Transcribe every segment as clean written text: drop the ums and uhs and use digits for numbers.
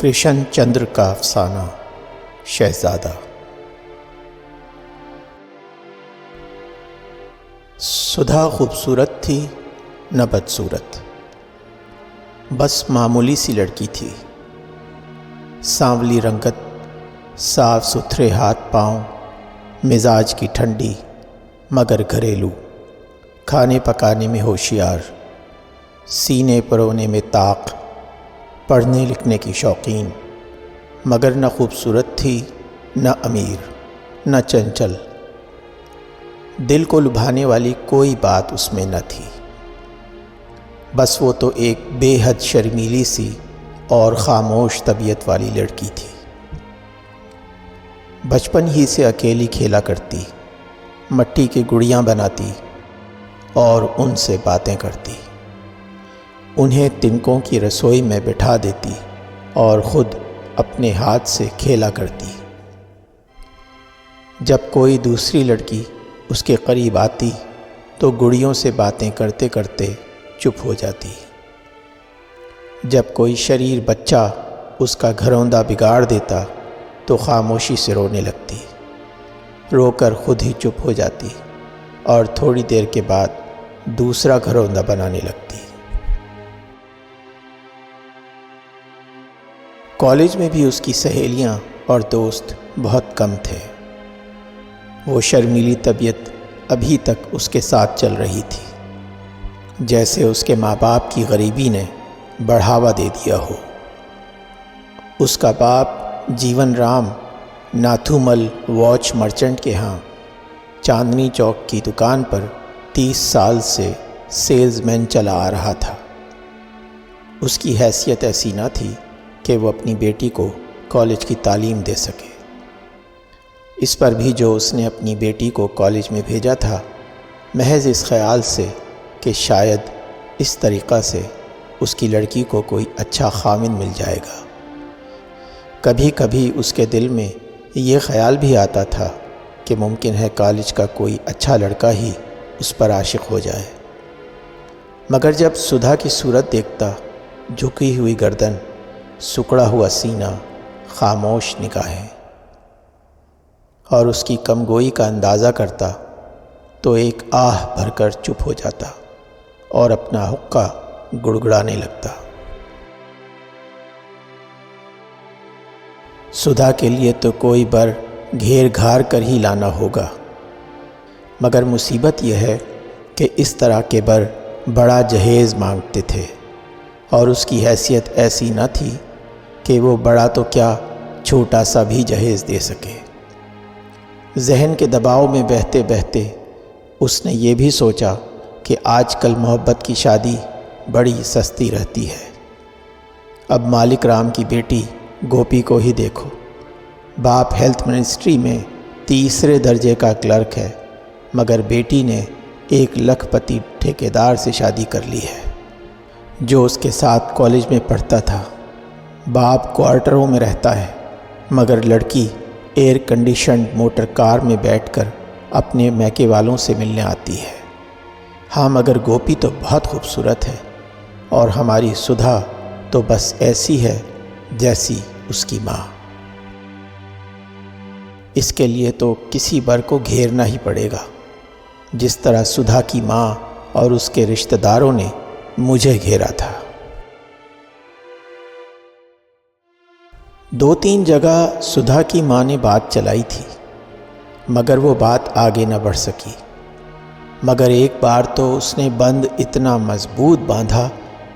کرشن چندر کا افسانہ شہزادہ۔ سدھا خوبصورت تھی نہ بدصورت، بس معمولی سی لڑکی تھی۔ سانولی رنگت، صاف ستھرے ہاتھ پاؤں، مزاج کی ٹھنڈی مگر گھریلو، کھانے پکانے میں ہوشیار، سینے پرونے میں طاق، پڑھنے لکھنے کی شوقین، مگر نہ خوبصورت تھی نہ امیر نہ چنچل۔ دل کو لبھانے والی کوئی بات اس میں نہ تھی، بس وہ تو ایک بے حد شرمیلی سی اور خاموش طبیعت والی لڑکی تھی۔ بچپن ہی سے اکیلی کھیلا کرتی، مٹی کی گڑیاں بناتی اور ان سے باتیں کرتی، انہیں تنکوں کی رسوئی میں بٹھا دیتی اور خود اپنے ہاتھ سے کھیلا کرتی۔ جب کوئی دوسری لڑکی اس کے قریب آتی تو گڑیوں سے باتیں کرتے کرتے چپ ہو جاتی۔ جب کوئی شریر بچہ اس کا گھروندہ بگاڑ دیتا تو خاموشی سے رونے لگتی، رو کر خود ہی چپ ہو جاتی اور تھوڑی دیر کے بعد دوسرا گھروندہ بنانے لگتی۔ کالج میں بھی اس کی سہیلیاں اور دوست بہت کم تھے۔ وہ شرمیلی طبیعت ابھی تک اس کے ساتھ چل رہی تھی، جیسے اس کے ماں باپ کی غریبی نے بڑھاوا دے دیا ہو۔ اس کا باپ جیون رام ناتھومل واچ مرچنٹ کے ہاں چاندنی چوک کی دکان پر 30 سال سے سیلز مین چلا آ رہا تھا۔ اس کی حیثیت ایسی نہ تھی کہ وہ اپنی بیٹی کو کالج کی تعلیم دے سکے۔ اس پر بھی جو اس نے اپنی بیٹی کو کالج میں بھیجا تھا، محض اس خیال سے کہ شاید اس طریقہ سے اس کی لڑکی کو کوئی اچھا خاوند مل جائے گا۔ کبھی کبھی اس کے دل میں یہ خیال بھی آتا تھا کہ ممکن ہے کالج کا کوئی اچھا لڑکا ہی اس پر عاشق ہو جائے، مگر جب سدھا کی صورت دیکھتا، جھکی ہوئی گردن، سکڑا ہوا سینہ، خاموش نگاہیں، اور اس کی کم گوئی کا اندازہ کرتا تو ایک آہ بھر کر چپ ہو جاتا اور اپنا حقہ گڑگڑانے لگتا۔ سدھا کے لیے تو کوئی بر گھیر گھار کر ہی لانا ہوگا، مگر مصیبت یہ ہے کہ اس طرح کے بر بڑا جہیز مانگتے تھے، اور اس کی حیثیت ایسی نہ تھی کہ وہ بڑا تو کیا چھوٹا سا بھی جہیز دے سکے۔ ذہن کے دباؤ میں بہتے بہتے اس نے یہ بھی سوچا کہ آج کل محبت کی شادی بڑی سستی رہتی ہے۔ اب مالک رام کی بیٹی گوپی کو ہی دیکھو، باپ ہیلتھ منسٹری میں 3 درجے کا کلرک ہے، مگر بیٹی نے ایک لکھ پتی ٹھیکیدار سے شادی کر لی ہے جو اس کے ساتھ کالج میں پڑھتا تھا۔ باپ کوارٹروں میں رہتا ہے، مگر لڑکی ایئر کنڈیشنڈ موٹر کار میں بیٹھ کر اپنے میکے والوں سے ملنے آتی ہے۔ ہاں، مگر گوپی تو بہت خوبصورت ہے، اور ہماری سدھا تو بس ایسی ہے جیسی اس کی ماں۔ اس کے لیے تو کسی بر کو گھیرنا ہی پڑے گا، جس طرح سدھا کی ماں اور اس کے رشتہ داروں نے مجھے گھیرا تھا۔ 2-3 جگہ سدھا کی ماں نے بات چلائی تھی، مگر وہ بات آگے نہ بڑھ سکی۔ مگر ایک بار تو اس نے بند اتنا مضبوط باندھا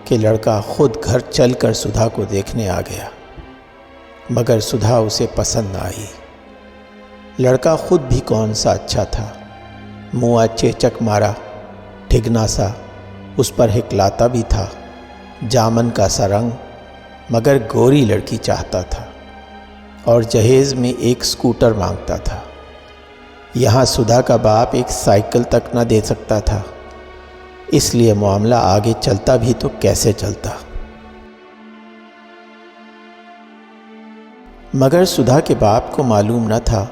کہ لڑکا خود گھر چل کر سدھا کو دیکھنے آ گیا، مگر سدھا اسے پسند نہ آئی۔ لڑکا خود بھی کون سا اچھا تھا، منہ چیچک مارا، ٹھگنا سا، اس پر ہکلاتا بھی تھا، جامن کا سا رنگ، مگر گوری لڑکی چاہتا تھا، اور جہیز میں ایک سکوٹر مانگتا تھا۔ یہاں سدھا کا باپ ایک سائیکل تک نہ دے سکتا تھا، اس لیے معاملہ آگے چلتا بھی تو کیسے چلتا۔ مگر سدھا کے باپ کو معلوم نہ تھا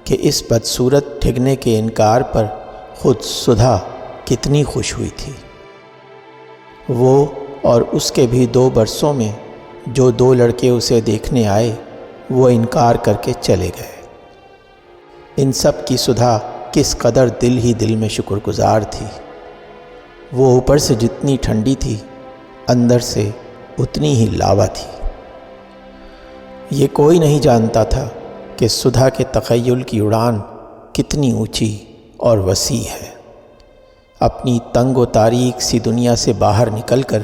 کہ اس بدصورت ٹھگنے کے انکار پر خود سدھا کتنی خوش ہوئی تھی۔ وہ اور اس کے بھی 2 برسوں میں جو 2 لڑکے اسے دیکھنے آئے وہ انکار کر کے چلے گئے۔ ان سب کی سدھا کس قدر دل ہی دل میں شکر گزار تھی۔ وہ اوپر سے جتنی ٹھنڈی تھی اندر سے اتنی ہی لاوا تھی۔ یہ کوئی نہیں جانتا تھا کہ سدھا کے تخیل کی اڑان کتنی اونچی اور وسیع ہے۔ اپنی تنگ و تاریک سی دنیا سے باہر نکل کر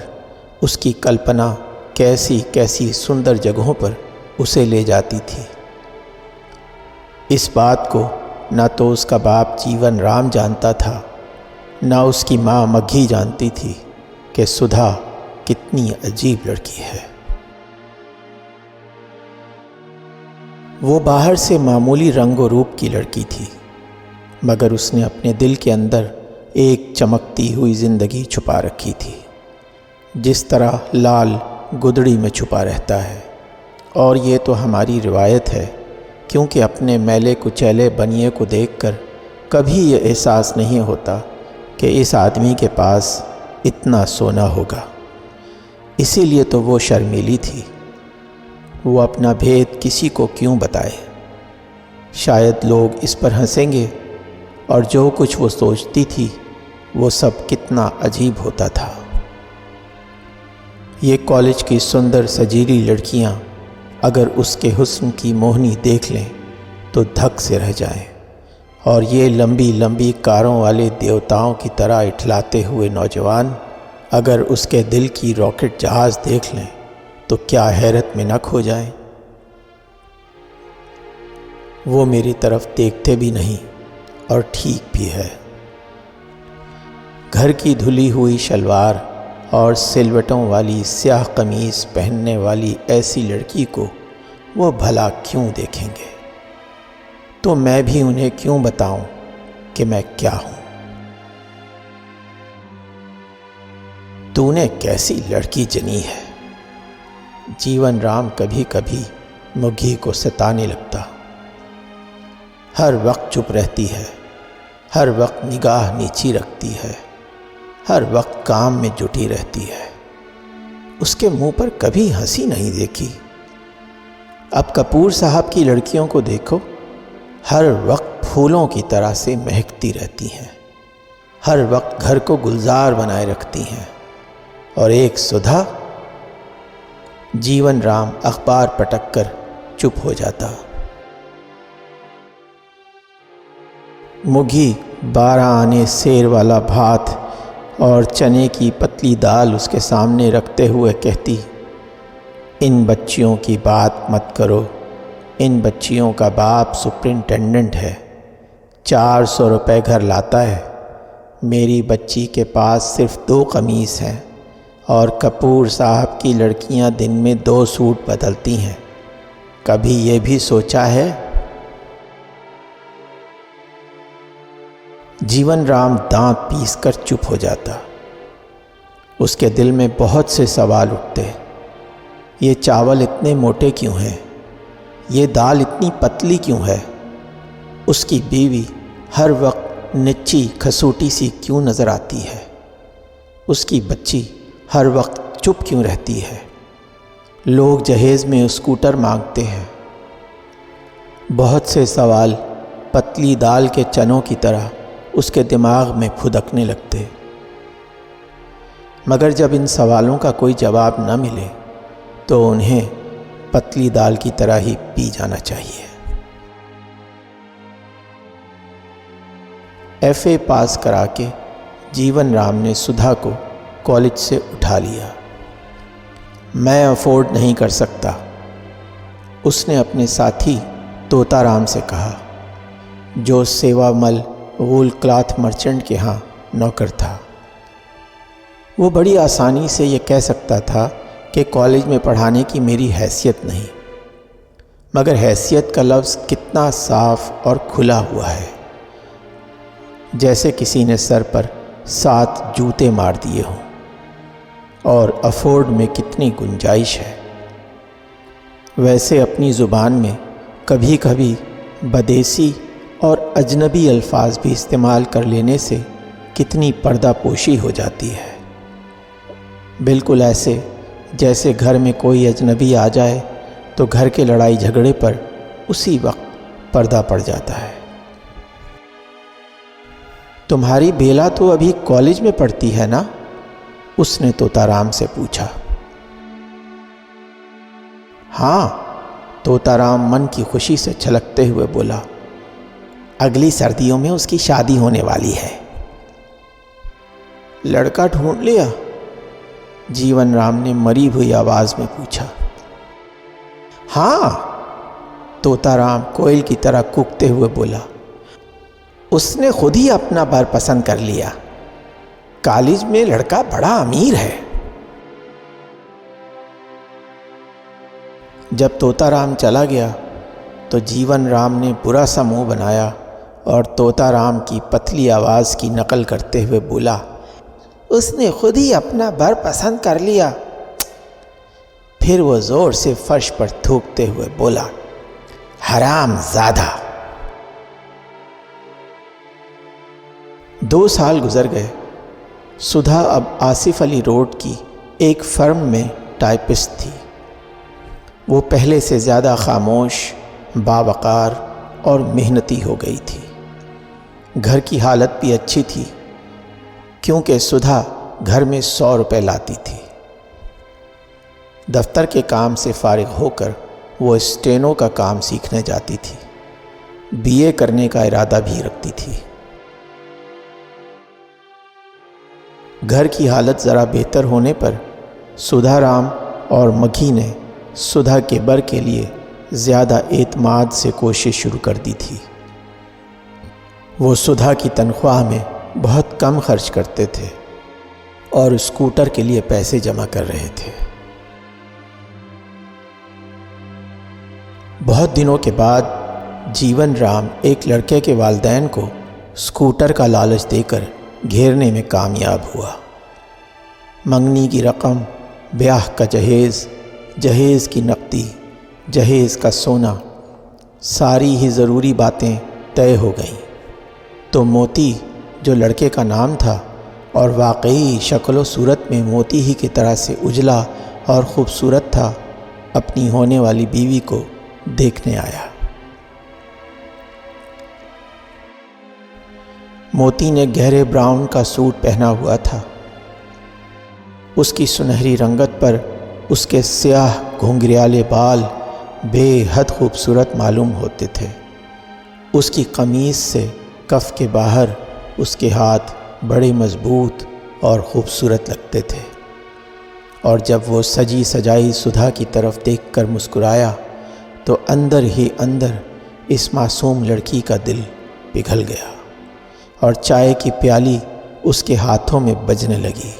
اس کی کلپنا کیسی کیسی سندر جگہوں پر اسے لے جاتی تھی۔ اس بات کو نہ تو اس کا باپ جیون رام جانتا تھا، نہ اس کی ماں مگھی جانتی تھی کہ سدھا کتنی عجیب لڑکی ہے۔ وہ باہر سے معمولی رنگ و روپ کی لڑکی تھی، مگر اس نے اپنے دل کے اندر ایک چمکتی ہوئی زندگی چھپا رکھی تھی، جس طرح لال گدڑی میں چھپا رہتا ہے۔ اور یہ تو ہماری روایت ہے، کیونکہ اپنے میلے کچیلے بنیے کو دیکھ کر کبھی یہ احساس نہیں ہوتا کہ اس آدمی کے پاس اتنا سونا ہوگا۔ اسی لیے تو وہ شرمیلی تھی۔ وہ اپنا بھید کسی کو کیوں بتائے؟ شاید لوگ اس پر ہنسیں گے، اور جو کچھ وہ سوچتی تھی وہ سب کتنا عجیب ہوتا تھا۔ یہ کالج کی سندر سجیلی لڑکیاں اگر اس کے حسن کی موہنی دیکھ لیں تو دھک سے رہ جائیں، اور یہ لمبی لمبی کاروں والے دیوتاؤں کی طرح اٹھلاتے ہوئے نوجوان اگر اس کے دل کی راکٹ جہاز دیکھ لیں تو کیا حیرت میں نہ کھو جائیں۔ وہ میری طرف دیکھتے بھی نہیں، اور ٹھیک بھی ہے۔ گھر کی دھلی ہوئی شلوار اور سلوٹوں والی سیاہ قمیص پہننے والی ایسی لڑکی کو وہ بھلا کیوں دیکھیں گے؟ تو میں بھی انہیں کیوں بتاؤں کہ میں کیا ہوں؟ تو نے کیسی لڑکی جنی ہے؟ جیون رام کبھی کبھی مگھی کو ستانے لگتا۔ ہر وقت چپ رہتی ہے، ہر وقت نگاہ نیچی رکھتی ہے، ہر وقت کام میں جٹی رہتی ہے۔ اس کے منہ پر کبھی ہنسی نہیں دیکھی۔ اب کپور صاحب کی لڑکیوں کو دیکھو، ہر وقت پھولوں کی طرح سے مہکتی رہتی ہیں، ہر وقت گھر کو گلزار بنائے رکھتی ہیں، اور ایک سدھا۔ جیون رام اخبار پٹک کر چپ ہو جاتا۔ مگھی 12 آنے سیر والا بھات اور چنے کی پتلی دال اس کے سامنے رکھتے ہوئے کہتی، ان بچیوں کی بات مت کرو، ان بچیوں کا باپ سپرنٹینڈنٹ ہے، 400 روپے گھر لاتا ہے، میری بچی کے پاس صرف 2 قمیص ہیں، اور کپور صاحب کی لڑکیاں دن میں 2 سوٹ بدلتی ہیں، کبھی یہ بھی سوچا ہے؟ جیون رام دانت پیس کر چپ ہو جاتا۔ اس کے دل میں بہت سے سوال اٹھتے۔ یہ چاول اتنے موٹے کیوں ہیں؟ یہ دال اتنی پتلی کیوں ہے؟ اس کی بیوی ہر وقت نچی کھسوٹی سی کیوں نظر آتی ہے؟ اس کی بچی ہر وقت چپ کیوں رہتی ہے؟ لوگ جہیز میں اسکوٹر مانگتے ہیں۔ بہت سے سوال پتلی دال کے چنوں کی طرح اس کے دماغ میں پھدکنے لگتے، مگر جب ان سوالوں کا کوئی جواب نہ ملے تو انہیں پتلی دال کی طرح ہی پی جانا چاہیے۔ FA پاس کرا کے جیون رام نے سدھا کو کالج سے اٹھا لیا۔ میں افورڈ نہیں کر سکتا، اس نے اپنے ساتھی طوطا رام سے کہا، جو سیوا مل وول کلاتھ مرچنٹ کے ہاں نوکر تھا۔ وہ بڑی آسانی سے یہ کہہ سکتا تھا کہ کالج میں پڑھانے کی میری حیثیت نہیں، مگر حیثیت کا لفظ کتنا صاف اور کھلا ہوا ہے، جیسے کسی نے سر پر 7 جوتے مار دیے ہوں، اور افورڈ میں کتنی گنجائش ہے۔ ویسے اپنی زبان میں کبھی کبھی بدیسی اور اجنبی الفاظ بھی استعمال کر لینے سے کتنی پردہ پوشی ہو جاتی ہے، بالکل ایسے جیسے گھر میں کوئی اجنبی آ جائے تو گھر کے لڑائی جھگڑے پر اسی وقت پردہ پڑ جاتا ہے۔ تمہاری بیلا تو ابھی کالج میں پڑھتی ہے نا؟ اس نے طوطا رام سے پوچھا۔ ہاں، طوطا رام من کی خوشی سے چھلکتے ہوئے بولا، اگلی سردیوں میں اس کی شادی ہونے والی ہے۔ لڑکا ڈھونڈ لیا؟ جیون رام نے مری ہوئی آواز میں پوچھا۔ ہاں، طوطا رام کوئل کی طرح کوکتے ہوئے بولا، اس نے خود ہی اپنا بر پسند کر لیا۔ کالج میں لڑکا بڑا امیر ہے۔ جب طوطا رام چلا گیا تو جیون رام نے برا سا منہ بنایا اور طوطا رام کی پتلی آواز کی نقل کرتے ہوئے بولا، اس نے خود ہی اپنا بر پسند کر لیا۔ پھر وہ زور سے فرش پر تھوکتے ہوئے بولا، حرام زادہ۔ 2 سال گزر گئے۔ سدھا اب آصف علی روڈ کی ایک فرم میں ٹائپسٹ تھی۔ وہ پہلے سے زیادہ خاموش، باوقار اور محنتی ہو گئی تھی۔ گھر کی حالت بھی اچھی تھی کیونکہ سدھا گھر میں 100 روپے لاتی تھی۔ دفتر کے کام سے فارغ ہو کر وہ اسٹینو کا کام سیکھنے جاتی تھی۔ BA کرنے کا ارادہ بھی رکھتی تھی۔ گھر کی حالت ذرا بہتر ہونے پر سدھا رام اور مگھی نے سدھا کے بر کے لیے زیادہ اعتماد سے کوشش شروع کر دی تھی۔ وہ سدھا کی تنخواہ میں بہت کم خرچ کرتے تھے اور اسکوٹر کے لیے پیسے جمع کر رہے تھے۔ بہت دنوں کے بعد جیون رام ایک لڑکے کے والدین کو اسکوٹر کا لالچ دے کر گھیرنے میں کامیاب ہوا۔ منگنی کی رقم، بیاہ کا جہیز، جہیز کی نقدی، جہیز کا سونا، ساری ہی ضروری باتیں طے ہو گئیں تو موتی، جو لڑکے کا نام تھا اور واقعی شکل و صورت میں موتی ہی کی طرح سے اجلا اور خوبصورت تھا، اپنی ہونے والی بیوی کو دیکھنے آیا۔ موتی نے گہرے براؤن کا سوٹ پہنا ہوا تھا۔ اس کی سنہری رنگت پر اس کے سیاہ گھنگریالے بال بے حد خوبصورت معلوم ہوتے تھے۔ اس کی قمیص سے کف کے باہر اس کے ہاتھ بڑے مضبوط اور خوبصورت لگتے تھے، اور جب وہ سجی سجائی سدھا کی طرف دیکھ کر مسکرایا تو اندر ہی اندر اس معصوم لڑکی کا دل پگھل گیا اور چائے کی پیالی اس کے ہاتھوں میں بجنے لگی،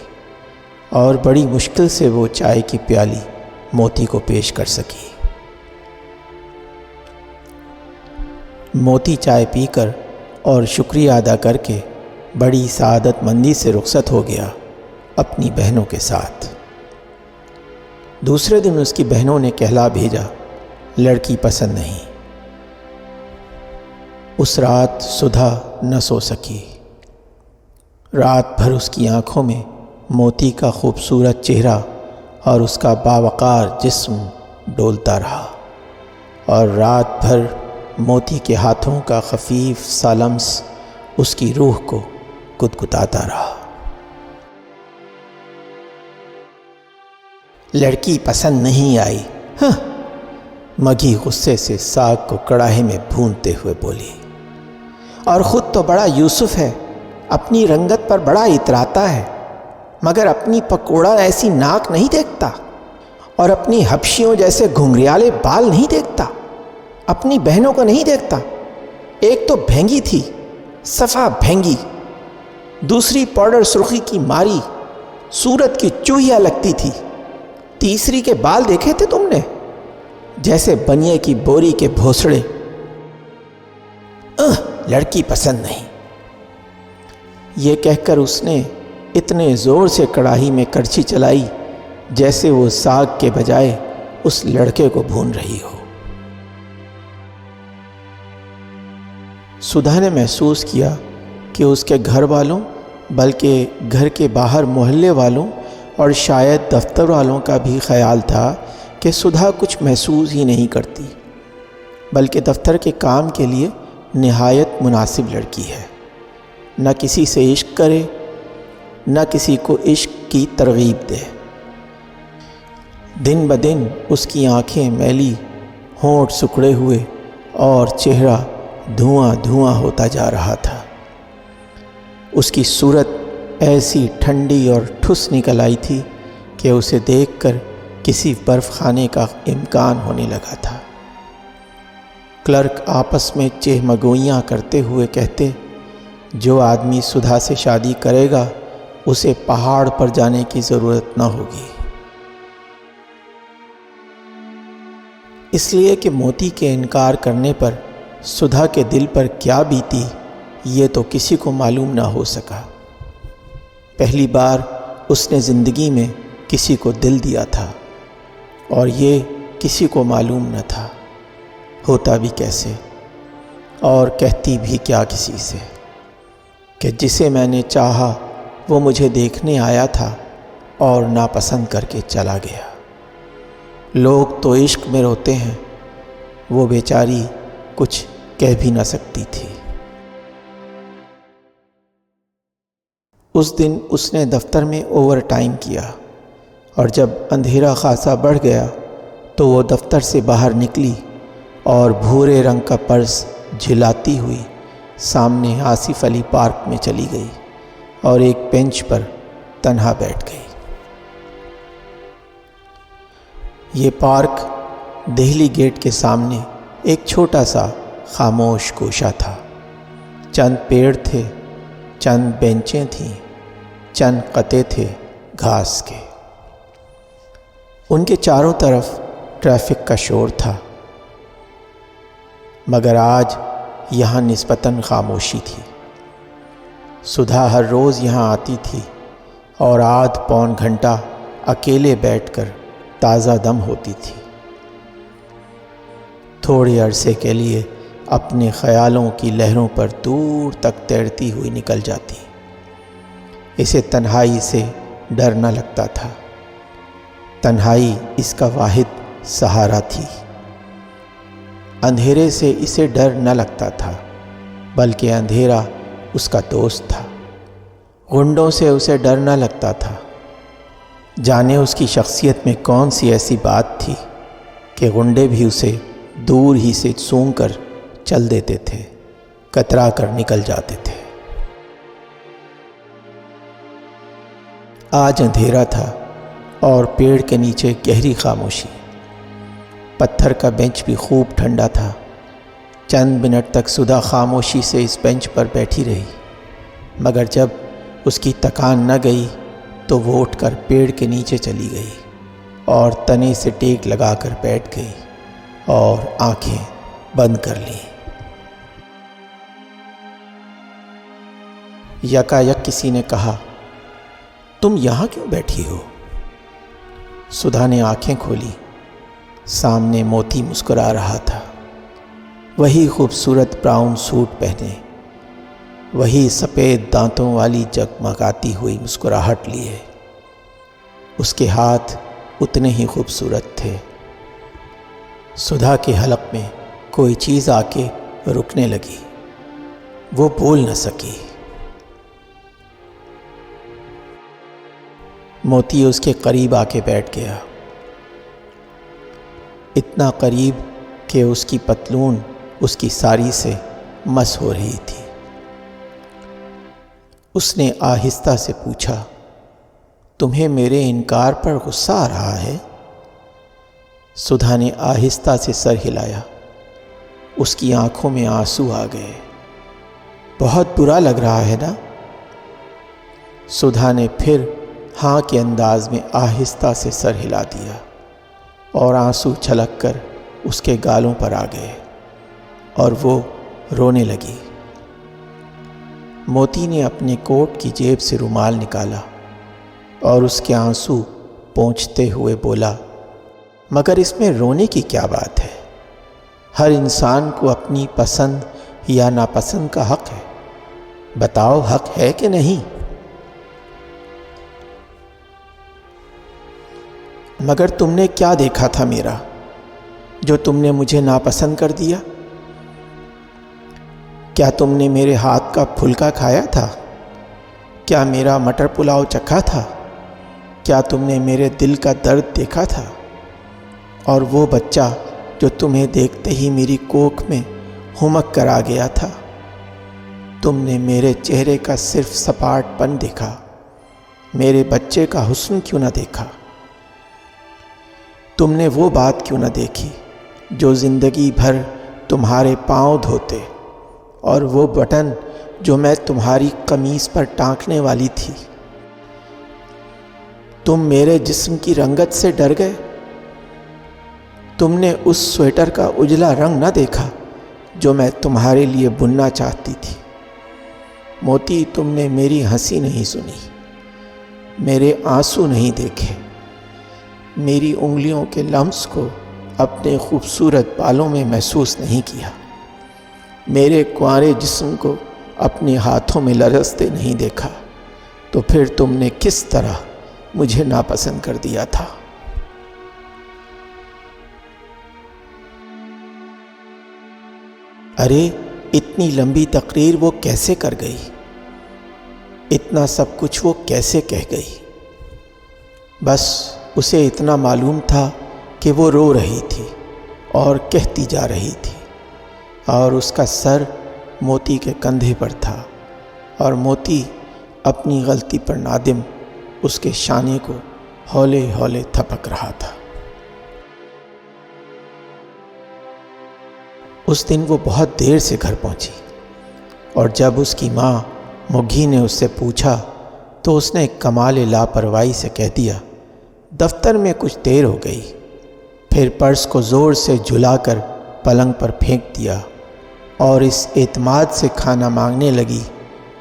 اور بڑی مشکل سے وہ چائے کی پیالی موتی کو پیش کر سکی۔ موتی چائے پی کر اور شکریہ ادا کر کے بڑی سعادت مندی سے رخصت ہو گیا اپنی بہنوں کے ساتھ۔ دوسرے دن اس کی بہنوں نے کہلا بھیجا، لڑکی پسند نہیں۔ اس رات سدھا نہ سو سکی۔ رات بھر اس کی آنکھوں میں موتی کا خوبصورت چہرہ اور اس کا باوقار جسم ڈولتا رہا، اور رات بھر موتی کے ہاتھوں کا خفیف سا لمس اس کی روح کو گدگداتا رہا۔ لڑکی پسند نہیں آئی؟ ہاں، مگھی غصے سے ساگ کو کڑاہے میں بھونتے ہوئے بولی، اور خود تو بڑا یوسف ہے، اپنی رنگت پر بڑا اتراتا ہے، مگر اپنی پکوڑا ایسی ناک نہیں دیکھتا، اور اپنی حبشیوں جیسے گھنگریالے بال نہیں دیکھتا، اپنی بہنوں کو نہیں دیکھتا۔ ایک تو بھینگی تھی، صفا بھینگی، دوسری پاؤڈر سرخی کی ماری، صورت کی چوہیا لگتی تھی، تیسری کے بال دیکھے تھے تم نے؟ جیسے بنیے کی بوری کے بھوسڑے۔ لڑکی پسند نہیں۔ یہ کہہ کر اس نے اتنے زور سے کڑاہی میں کرچھی چلائی جیسے وہ ساگ کے بجائے اس لڑکے کو بھون رہی ہو۔ سدھا نے محسوس کیا کہ اس کے گھر والوں بلکہ گھر کے باہر محلے والوں اور شاید دفتر والوں کا بھی خیال تھا کہ سدھا کچھ محسوس ہی نہیں کرتی، بلکہ دفتر کے کام کے لیے نہایت مناسب لڑکی ہے، نہ کسی سے عشق کرے نہ کسی کو عشق کی ترغیب دے۔ دن بدن اس کی آنکھیں میلی، ہونٹ سکڑے ہوئے اور چہرہ دھواں دھواں ہوتا جا رہا تھا۔ اس کی صورت ایسی ٹھنڈی اور ٹھس نکل آئی تھی کہ اسے دیکھ کر کسی برف خانے کا امکان ہونے لگا تھا۔ کلرک آپس میں چہمگوئیاں کرتے ہوئے کہتے، جو آدمی سدھا سے شادی کرے گا اسے پہاڑ پر جانے کی ضرورت نہ ہوگی، اس لیے کہ موتی کے انکار کرنے پر سدھا کے دل پر کیا بیتی یہ تو کسی کو معلوم نہ ہو سکا۔ پہلی بار اس نے زندگی میں کسی کو دل دیا تھا، اور یہ کسی کو معلوم نہ تھا، ہوتا بھی کیسے اور کہتی بھی کیا کسی سے، کہ جسے میں نے چاہا وہ مجھے دیکھنے آیا تھا اور ناپسند کر کے چلا گیا۔ لوگ تو عشق میں روتے ہیں، وہ بیچاری کچھ کہہ بھی نہ سکتی تھی۔ اس دن اس نے دفتر میں اوور ٹائم کیا، اور جب اندھیرا خاصا بڑھ گیا تو وہ دفتر سے باہر نکلی اور بھورے رنگ کا پرس جھلاتی ہوئی سامنے آصف علی پارک میں چلی گئی اور ایک بینچ پر تنہا بیٹھ گئی۔ یہ پارک دہلی گیٹ کے سامنے ایک چھوٹا سا خاموش گوشہ تھا۔ چند پیڑ تھے، چند بینچیں تھیں، چند قطعے تھے گھاس کے۔ ان کے چاروں طرف ٹریفک کا شور تھا، مگر آج یہاں نسبتاً خاموشی تھی۔ سدھا ہر روز یہاں آتی تھی اور آدھ پون گھنٹہ اکیلے بیٹھ کر تازہ دم ہوتی تھی۔ تھوڑے عرصے کے لیے اپنے خیالوں کی لہروں پر دور تک تیرتی ہوئی نکل جاتی۔ اسے تنہائی سے ڈر نہ لگتا تھا، تنہائی اس کا واحد سہارا تھی۔ اندھیرے سے اسے ڈر نہ لگتا تھا، بلکہ اندھیرا اس کا دوست تھا۔ غنڈوں سے اسے ڈر نہ لگتا تھا، جانے اس کی شخصیت میں کون سی ایسی بات تھی کہ غنڈے بھی اسے دور ہی سے سونگ کر چل دیتے تھے، کترا کر نکل جاتے تھے۔ آج اندھیرا تھا اور پیڑ کے نیچے گہری خاموشی۔ پتھر کا بینچ بھی خوب ٹھنڈا تھا۔ چند منٹ تک سدھا خاموشی سے اس بینچ پر بیٹھی رہی، مگر جب اس کی تکان نہ گئی تو وہ اٹھ کر پیڑ کے نیچے چلی گئی اور تنے سے ٹیک لگا کر بیٹھ گئی اور آنکھیں بند کر لیں۔ یکایک کسی نے کہا، تم یہاں کیوں بیٹھی ہو؟ سدھا نے آنکھیں کھولی۔ سامنے موتی مسکرا رہا تھا، وہی خوبصورت براؤن سوٹ پہنے، وہی سفید دانتوں والی جگمگاتی ہوئی مسکراہٹ لیے۔ اس کے ہاتھ اتنے ہی خوبصورت تھے۔ سدھا کے حلق میں کوئی چیز آ کے رکنے لگی، وہ بول نہ سکی۔ موتی اس کے قریب آ کے بیٹھ گیا، اتنا قریب کہ اس کی پتلون اس کی ساری سے مس ہو رہی تھی۔ اس نے آہستہ سے پوچھا، تمہیں میرے انکار پر غصہ آ رہا ہے؟ سدھا نے آہستہ سے سر ہلایا۔ اس کی آنکھوں میں آنسو آ گئے۔ بہت برا لگ رہا ہے نا؟ سدھا نے پھر ہاں کے انداز میں آہستہ سے سر ہلا دیا اور آنسو چھلک کر اس کے گالوں پر آ گئے اور وہ رونے لگی۔ موتی نے اپنے کوٹ کی جیب سے رومال نکالا اور اس کے آنسو پونچھتے ہوئے بولا، مگر اس میں رونے کی کیا بات ہے؟ ہر انسان کو اپنی پسند یا ناپسند کا حق ہے، بتاؤ حق ہے کہ نہیں؟ مگر تم نے کیا دیکھا تھا میرا جو تم نے مجھے ناپسند کر دیا؟ کیا تم نے میرے ہاتھ کا پھلکا کھایا تھا؟ کیا میرا مٹر پلاؤ چکھا تھا؟ کیا تم نے میرے دل کا درد دیکھا تھا؟ اور وہ بچہ جو تمہیں دیکھتے ہی میری کوکھ میں ہمک کر آ گیا تھا؟ تم نے میرے چہرے کا صرف سپاٹ پن دیکھا، میرے بچے کا حسن کیوں نہ دیکھا؟ تم نے وہ بات کیوں نہ دیکھی جو زندگی بھر تمہارے پاؤں دھوتے، اور وہ بٹن جو میں تمہاری قمیص پر ٹانکنے والی تھی؟ تم میرے جسم کی رنگت سے ڈر گئے؟ تم نے اس سویٹر کا اجلا رنگ نہ دیکھا جو میں تمہارے لیے بننا چاہتی تھی؟ موتی، تم نے میری ہنسی نہیں سنی، میرے آنسو نہیں دیکھے، میری انگلیوں کے لمس کو اپنے خوبصورت بالوں میں محسوس نہیں کیا، میرے کنوارے جسم کو اپنے ہاتھوں میں لرزتے نہیں دیکھا، تو پھر تم نے کس طرح مجھے ناپسند کر دیا تھا؟ ارے اتنی لمبی تقریر وہ کیسے کر گئی؟ اتنا سب کچھ وہ کیسے کہہ گئی؟ بس اسے اتنا معلوم تھا کہ وہ رو رہی تھی اور کہتی جا رہی تھی، اور اس کا سر موتی کے کندھے پر تھا، اور موتی اپنی غلطی پر نادم اس کے شانے کو ہولے ہولے تھپک رہا تھا۔ اس دن وہ بہت دیر سے گھر پہنچی، اور جب اس کی ماں مگھی نے اس سے پوچھا تو اس نے کمال لاپرواہی سے کہہ دیا، دفتر میں کچھ دیر ہو گئی۔ پھر پرس کو زور سے جھلا کر پلنگ پر پھینک دیا، اور اس اعتماد سے کھانا مانگنے لگی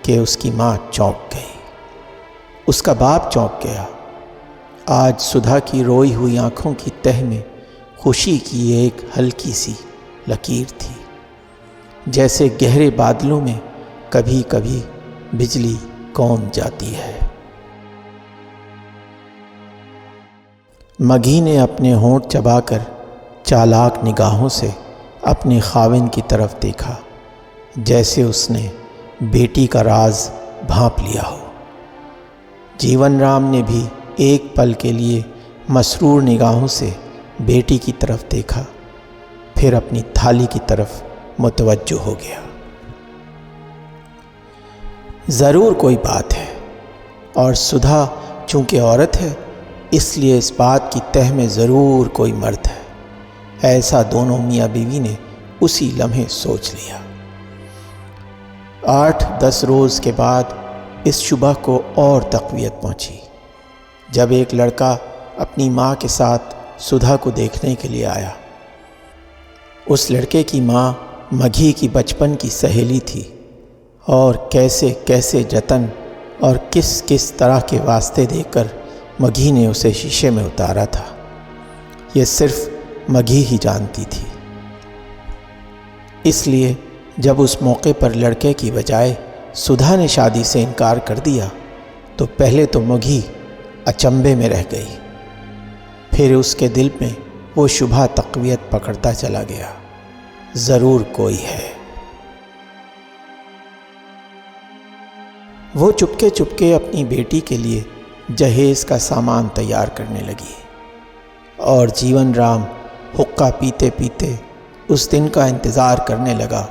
کہ اس کی ماں چونک گئی، اس کا باپ چونک گیا۔ آج سدھا کی روئی ہوئی آنکھوں کی تہ میں خوشی کی ایک ہلکی سی لکیر تھی، جیسے گہرے بادلوں میں کبھی کبھی بجلی کون جاتی ہے۔ مگھی نے اپنے ہونٹ چبا کر چالاک نگاہوں سے اپنے خاوند کی طرف دیکھا، جیسے اس نے بیٹی کا راز بھانپ لیا ہو۔ جیون رام نے بھی ایک پل کے لیے مسرور نگاہوں سے بیٹی کی طرف دیکھا، پھر اپنی تھالی کی طرف متوجہ ہو گیا۔ ضرور کوئی بات ہے، اور سدھا چونکہ عورت ہے اس لیے اس بات کی تہ میں ضرور کوئی مرد ہے، ایسا دونوں میاں بیوی نے اسی لمحے سوچ لیا۔ 8-10 روز کے بعد اس شبہ کو اور تقویت پہنچی، جب ایک لڑکا اپنی ماں کے ساتھ سدھا کو دیکھنے کے لیے آیا۔ اس لڑکے کی ماں مگھی کی بچپن کی سہیلی تھی، اور کیسے کیسے جتن اور کس کس طرح کے واسطے دے کر مگھی نے اسے شیشے میں اتارا تھا، یہ صرف مگھی ہی جانتی تھی۔ اس لیے جب اس موقع پر لڑکے کی بجائے سدھا نے شادی سے انکار کر دیا تو پہلے تو مگھی اچنبھے میں رہ گئی، پھر اس کے دل میں وہ شبہ تقویت پکڑتا چلا گیا، ضرور کوئی ہے۔ وہ چپکے چپکے اپنی بیٹی کے لیے جہیز کا سامان تیار کرنے لگی، اور جیون رام حقہ پیتے پیتے اس دن کا انتظار کرنے لگا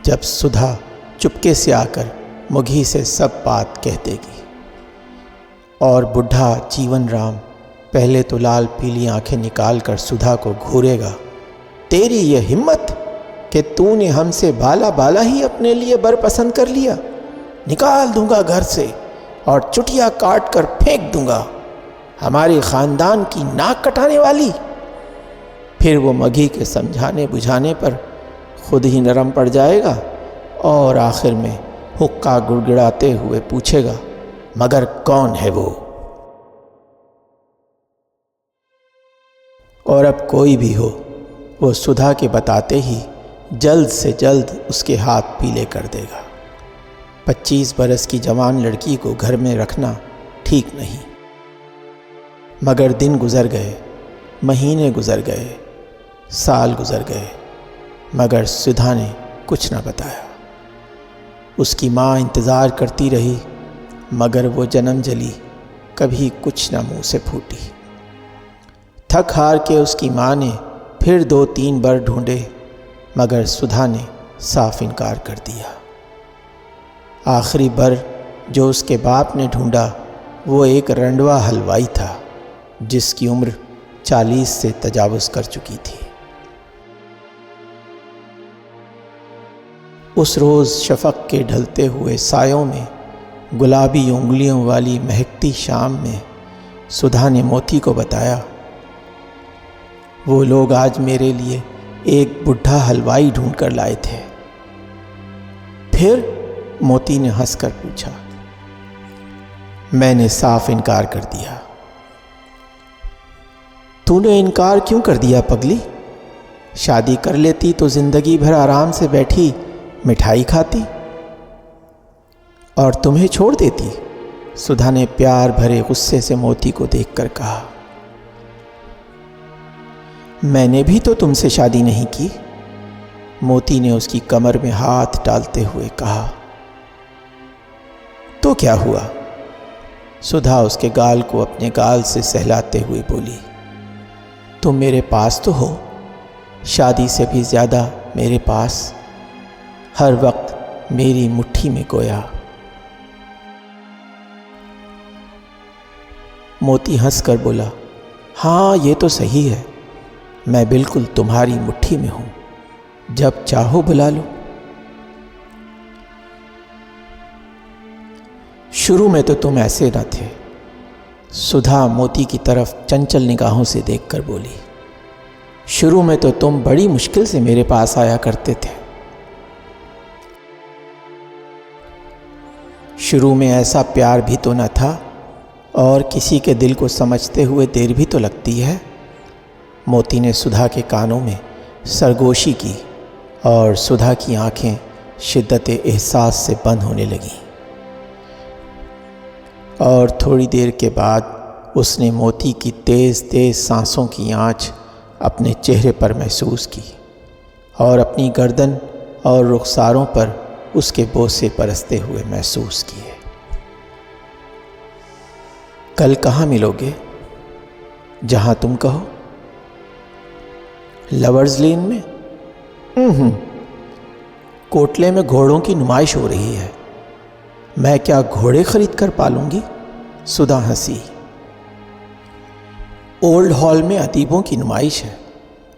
جب سدھا چپکے سے آ کر مگھی سے سب بات کہہ دے گی، اور بڈھا جیون رام پہلے تو لال پیلی آنکھیں نکال کر سدھا کو گھورے گا، تیری یہ ہمت کہ تو نے ہم سے بالا بالا ہی اپنے لیے بر پسند کر لیا، نکال دوں گا گھر سے اور چٹیا کاٹ کر پھینک دوں گا، ہمارے خاندان کی ناک کٹانے والی۔ پھر وہ مگھی کے سمجھانے بجھانے پر خود ہی نرم پڑ جائے گا، اور آخر میں حقہ گڑگڑاتے ہوئے پوچھے گا، مگر کون ہے وہ؟ اور اب کوئی بھی ہو، وہ سدھا کے بتاتے ہی جلد سے جلد اس کے ہاتھ پیلے کر دے گا۔ 25 برس کی جوان لڑکی کو گھر میں رکھنا ٹھیک نہیں۔ مگر دن گزر گئے، مہینے گزر گئے، سال گزر گئے، مگر سدھا نے کچھ نہ بتایا۔ اس کی ماں انتظار کرتی رہی، مگر وہ جنم جلی کبھی کچھ نہ منہ سے پھوٹی۔ تھک ہار کے اس کی ماں نے پھر 2-3 بار ڈھونڈے، مگر سدھا نے صاف انکار کر دیا۔ آخری بار جو اس کے باپ نے ڈھونڈا وہ ایک رنڈوا حلوائی تھا جس کی عمر 40 سے تجاوز کر چکی تھی۔ اس روز شفق کے ڈھلتے ہوئے سایوں میں، گلابی انگلیوں والی مہکتی شام میں، سدھا نے موتی کو بتایا، وہ لوگ آج میرے لیے ایک بڈھا حلوائی ڈھونڈ کر لائے تھے۔ پھر موتی نے ہنس کر پوچھا۔ میں نے صاف انکار کر دیا۔ تو نے انکار کیوں کر دیا پگلی؟ شادی کر لیتی تو زندگی بھر آرام سے بیٹھی مٹھائی کھاتی اور تمہیں چھوڑ دیتی۔ سدھا نے پیار بھرے غصے سے موتی کو دیکھ کر کہا۔ میں نے بھی تو تم سے شادی نہیں کی۔ موتی نے اس کی کمر میں ہاتھ ڈالتے ہوئے کہا۔ تو کیا ہوا؟ سدھا اس کے گال کو اپنے گال سے سہلاتے ہوئے بولی۔ تم میرے پاس تو ہو، شادی سے بھی زیادہ میرے پاس، ہر وقت میری مٹھی میں گویا۔ موتی ہنس کر بولا، ہاں یہ تو صحیح ہے، میں بالکل تمہاری مٹھی میں ہوں، جب چاہو بلا لو۔ شروع میں تو تم ایسے نہ تھے، سدھا موتی کی طرف چنچل نگاہوں سے دیکھ کر بولی۔ شروع میں تو تم بڑی مشکل سے میرے پاس آیا کرتے تھے۔ شروع میں ایسا پیار بھی تو نہ تھا، اور کسی کے دل کو سمجھتے ہوئے دیر بھی تو لگتی ہے۔ موتی نے سدھا کے کانوں میں سرگوشی کی اور سدھا کی آنکھیں شدت احساس سے بند ہونے لگیں، اور تھوڑی دیر کے بعد اس نے موتی کی تیز تیز سانسوں کی آنچ اپنے چہرے پر محسوس کی اور اپنی گردن اور رخساروں پر اس کے بوسے پرستے ہوئے محسوس کیے۔ کل کہاں ملو گے؟ جہاں تم کہو۔ لورز لین میں؟ کوٹلے میں گھوڑوں کی نمائش ہو رہی ہے، میں کیا گھوڑے خرید کر پالوں گی؟ سدھا ہنسی۔ اولڈ ہال میں ادیبوں کی نمائش ہے۔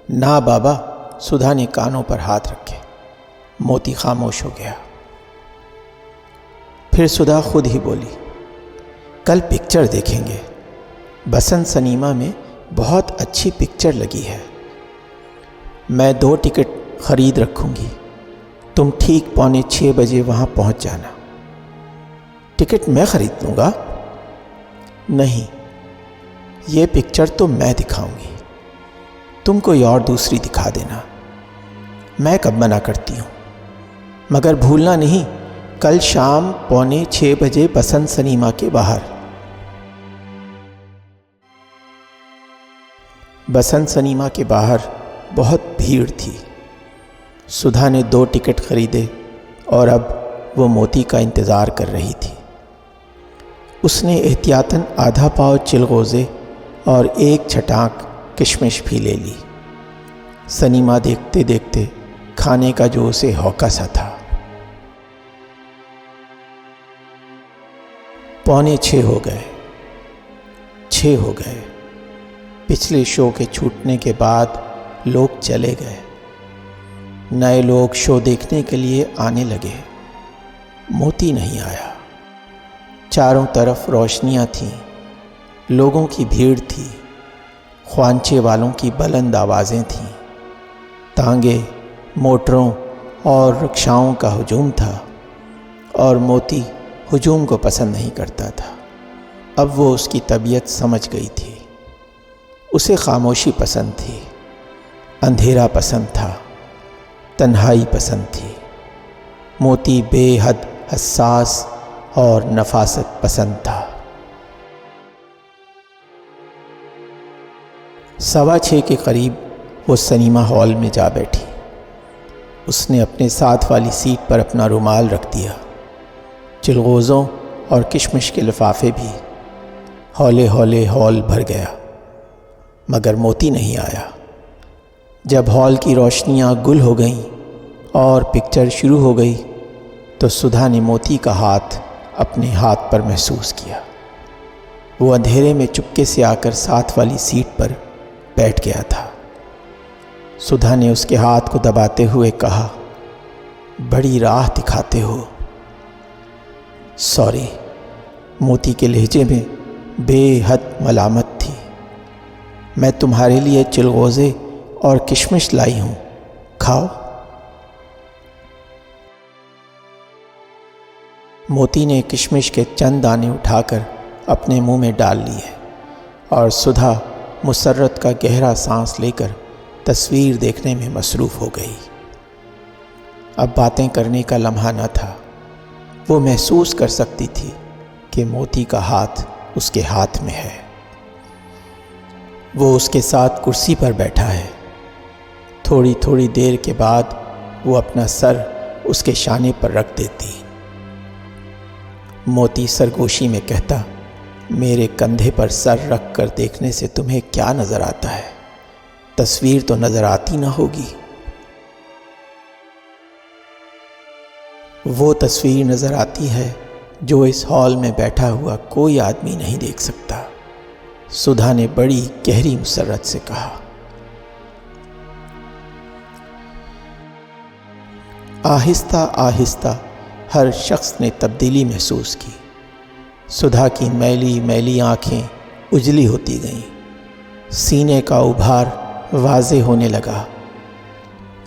نا بابا، سدھا نے کانوں پر ہاتھ رکھے۔ موتی خاموش ہو گیا۔ پھر سدھا خود ہی بولی، کل پکچر دیکھیں گے، بسنت سنیما میں بہت اچھی پکچر لگی ہے، میں 2 ٹکٹ خرید رکھوں گی، تم ٹھیک 5:45 بجے وہاں پہنچ جانا۔ ٹکٹ میں خرید لوں گا؟ نہیں، یہ پکچر تو میں دکھاؤں گی، تم کوئی اور دوسری دکھا دینا، میں کب منع کرتی ہوں، مگر بھولنا نہیں، کل شام 5:45 بجے بسنت سنیما کے باہر۔ بسنت سنیما کے باہر بہت بھیڑ تھی۔ سدھا نے 2 ٹکٹ خریدے اور اب وہ موتی کا انتظار کر رہی تھی۔ اس نے احتیاطاً آدھا پاؤ چلغوزے اور 1 چھٹانک کشمش بھی لے لی۔ سنیما دیکھتے دیکھتے کھانے کا جو اسے ہوکا سا تھا۔ 5:45 ہو گئے، 6 ہو گئے۔ پچھلے شو کے چھوٹنے کے بعد لوگ چلے گئے، نئے لوگ شو دیکھنے کے لیے آنے لگے۔ موتی نہیں آیا۔ چاروں طرف روشنیاں تھیں، لوگوں کی بھیڑ تھی، خوانچے والوں کی بلند آوازیں تھیں، تانگے، موٹروں اور رکشاؤں کا ہجوم تھا، اور موتی ہجوم کو پسند نہیں کرتا تھا۔ اب وہ اس کی طبیعت سمجھ گئی تھی۔ اسے خاموشی پسند تھی، اندھیرا پسند تھا، تنہائی پسند تھی۔ موتی بے حد حساس اور نفاست پسند تھا۔ 6:15 کے قریب وہ سنیما ہال میں جا بیٹھی۔ اس نے اپنے ساتھ والی سیٹ پر اپنا رومال رکھ دیا۔ چلغوزوں اور کشمش کے لفافے بھی۔ ہولے ہولے ہال بھر گیا، مگر موتی نہیں آیا۔ جب ہال کی روشنیاں گل ہو گئیں اور پکچر شروع ہو گئی تو سدھا نے موتی کا ہاتھ اپنے ہاتھ پر محسوس کیا۔ وہ اندھیرے میں چپکے سے آ کر ساتھ والی سیٹ پر بیٹھ گیا تھا۔ سدھا نے اس کے ہاتھ کو دباتے ہوئے کہا، بڑی راہ دکھاتے ہو۔ سوری، موتی کے لہجے میں بے حد ملامت تھی۔ میں تمہارے لیے چلغوزے اور کشمش لائی ہوں، کھاؤ۔ موتی نے کشمش کے چند دانے اٹھا کر اپنے منہ میں ڈال لیے اور سدھا مسرت کا گہرا سانس لے کر تصویر دیکھنے میں مصروف ہو گئی۔ اب باتیں کرنے کا لمحہ نہ تھا۔ وہ محسوس کر سکتی تھی کہ موتی کا ہاتھ اس کے ہاتھ میں ہے۔ وہ اس کے ساتھ کرسی پر بیٹھا ہے۔ تھوڑی تھوڑی دیر کے بعد وہ اپنا سر اس کے شانے پر رکھ دیتی۔ موتی سرگوشی میں کہتا، میرے کندھے پر سر رکھ کر دیکھنے سے تمہیں کیا نظر آتا ہے؟ تصویر تو نظر آتی نہ ہوگی۔ وہ تصویر نظر آتی ہے جو اس ہال میں بیٹھا ہوا کوئی آدمی نہیں دیکھ سکتا، سدھا نے بڑی گہری مسرت سے کہا۔ آہستہ آہستہ ہر شخص نے تبدیلی محسوس کی۔ سدھا کی میلی میلی آنکھیں اجلی ہوتی گئیں، سینے کا ابھار واضح ہونے لگا،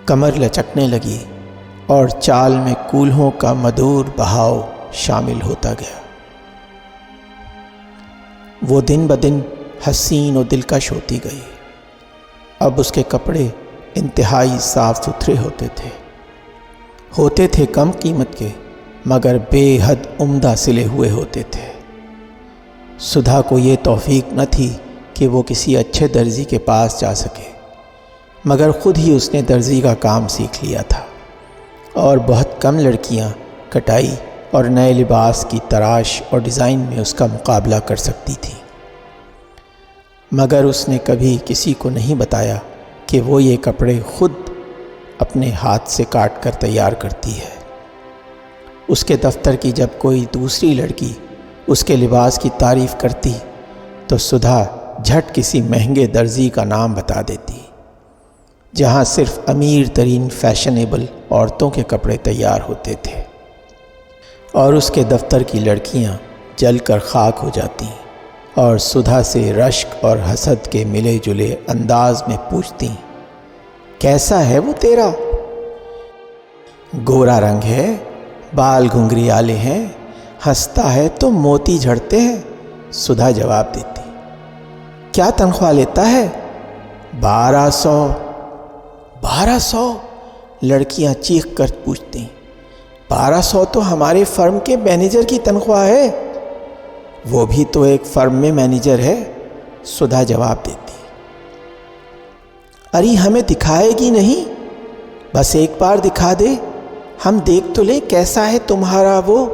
کمر لچکنے لگی اور چال میں کولہوں کا مدھور بہاؤ شامل ہوتا گیا۔ وہ دن بدن حسین و دلکش ہوتی گئی۔ اب اس کے کپڑے انتہائی صاف ستھرے ہوتے تھے کم قیمت کے، مگر بے حد عمدہ سلے ہوئے ہوتے تھے۔ سدھا کو یہ توفیق نہ تھی کہ وہ کسی اچھے درزی کے پاس جا سکے، مگر خود ہی اس نے درزی کا کام سیکھ لیا تھا اور بہت کم لڑکیاں کٹائی اور نئے لباس کی تراش اور ڈیزائن میں اس کا مقابلہ کر سکتی تھیں، مگر اس نے کبھی کسی کو نہیں بتایا کہ وہ یہ کپڑے خود اپنے ہاتھ سے کاٹ کر تیار کرتی ہے۔ اس کے دفتر کی جب کوئی دوسری لڑکی اس کے لباس کی تعریف کرتی تو سدھا جھٹ کسی مہنگے درزی کا نام بتا دیتی، جہاں صرف امیر ترین فیشنیبل عورتوں کے کپڑے تیار ہوتے تھے، اور اس کے دفتر کی لڑکیاں جل کر خاک ہو جاتی اور سدھا سے رشک اور حسد کے ملے جلے انداز میں پوچھتی، کیسا ہے وہ تیرا؟ گورا رنگ ہے، بال گھنگریالے ہیں، ہنستا ہے تو موتی جھڑتے ہیں۔ سدھا جواب دیتی، کیا تنخواہ لیتا ہے؟ 1200۔ 1200؟ لڑکیاں چیخ کر پوچھتی، 1200 تو ہمارے فرم کے مینیجر کی تنخواہ ہے۔ وہ بھی تو ایک فرم میں مینیجر ہے، سدھا جواب دیتی۔ ارے ہمیں دکھائے گی نہیں؟ بس ایک بار دکھا دے، ہم دیکھ تو لیں کیسا ہے تمہارا وہ۔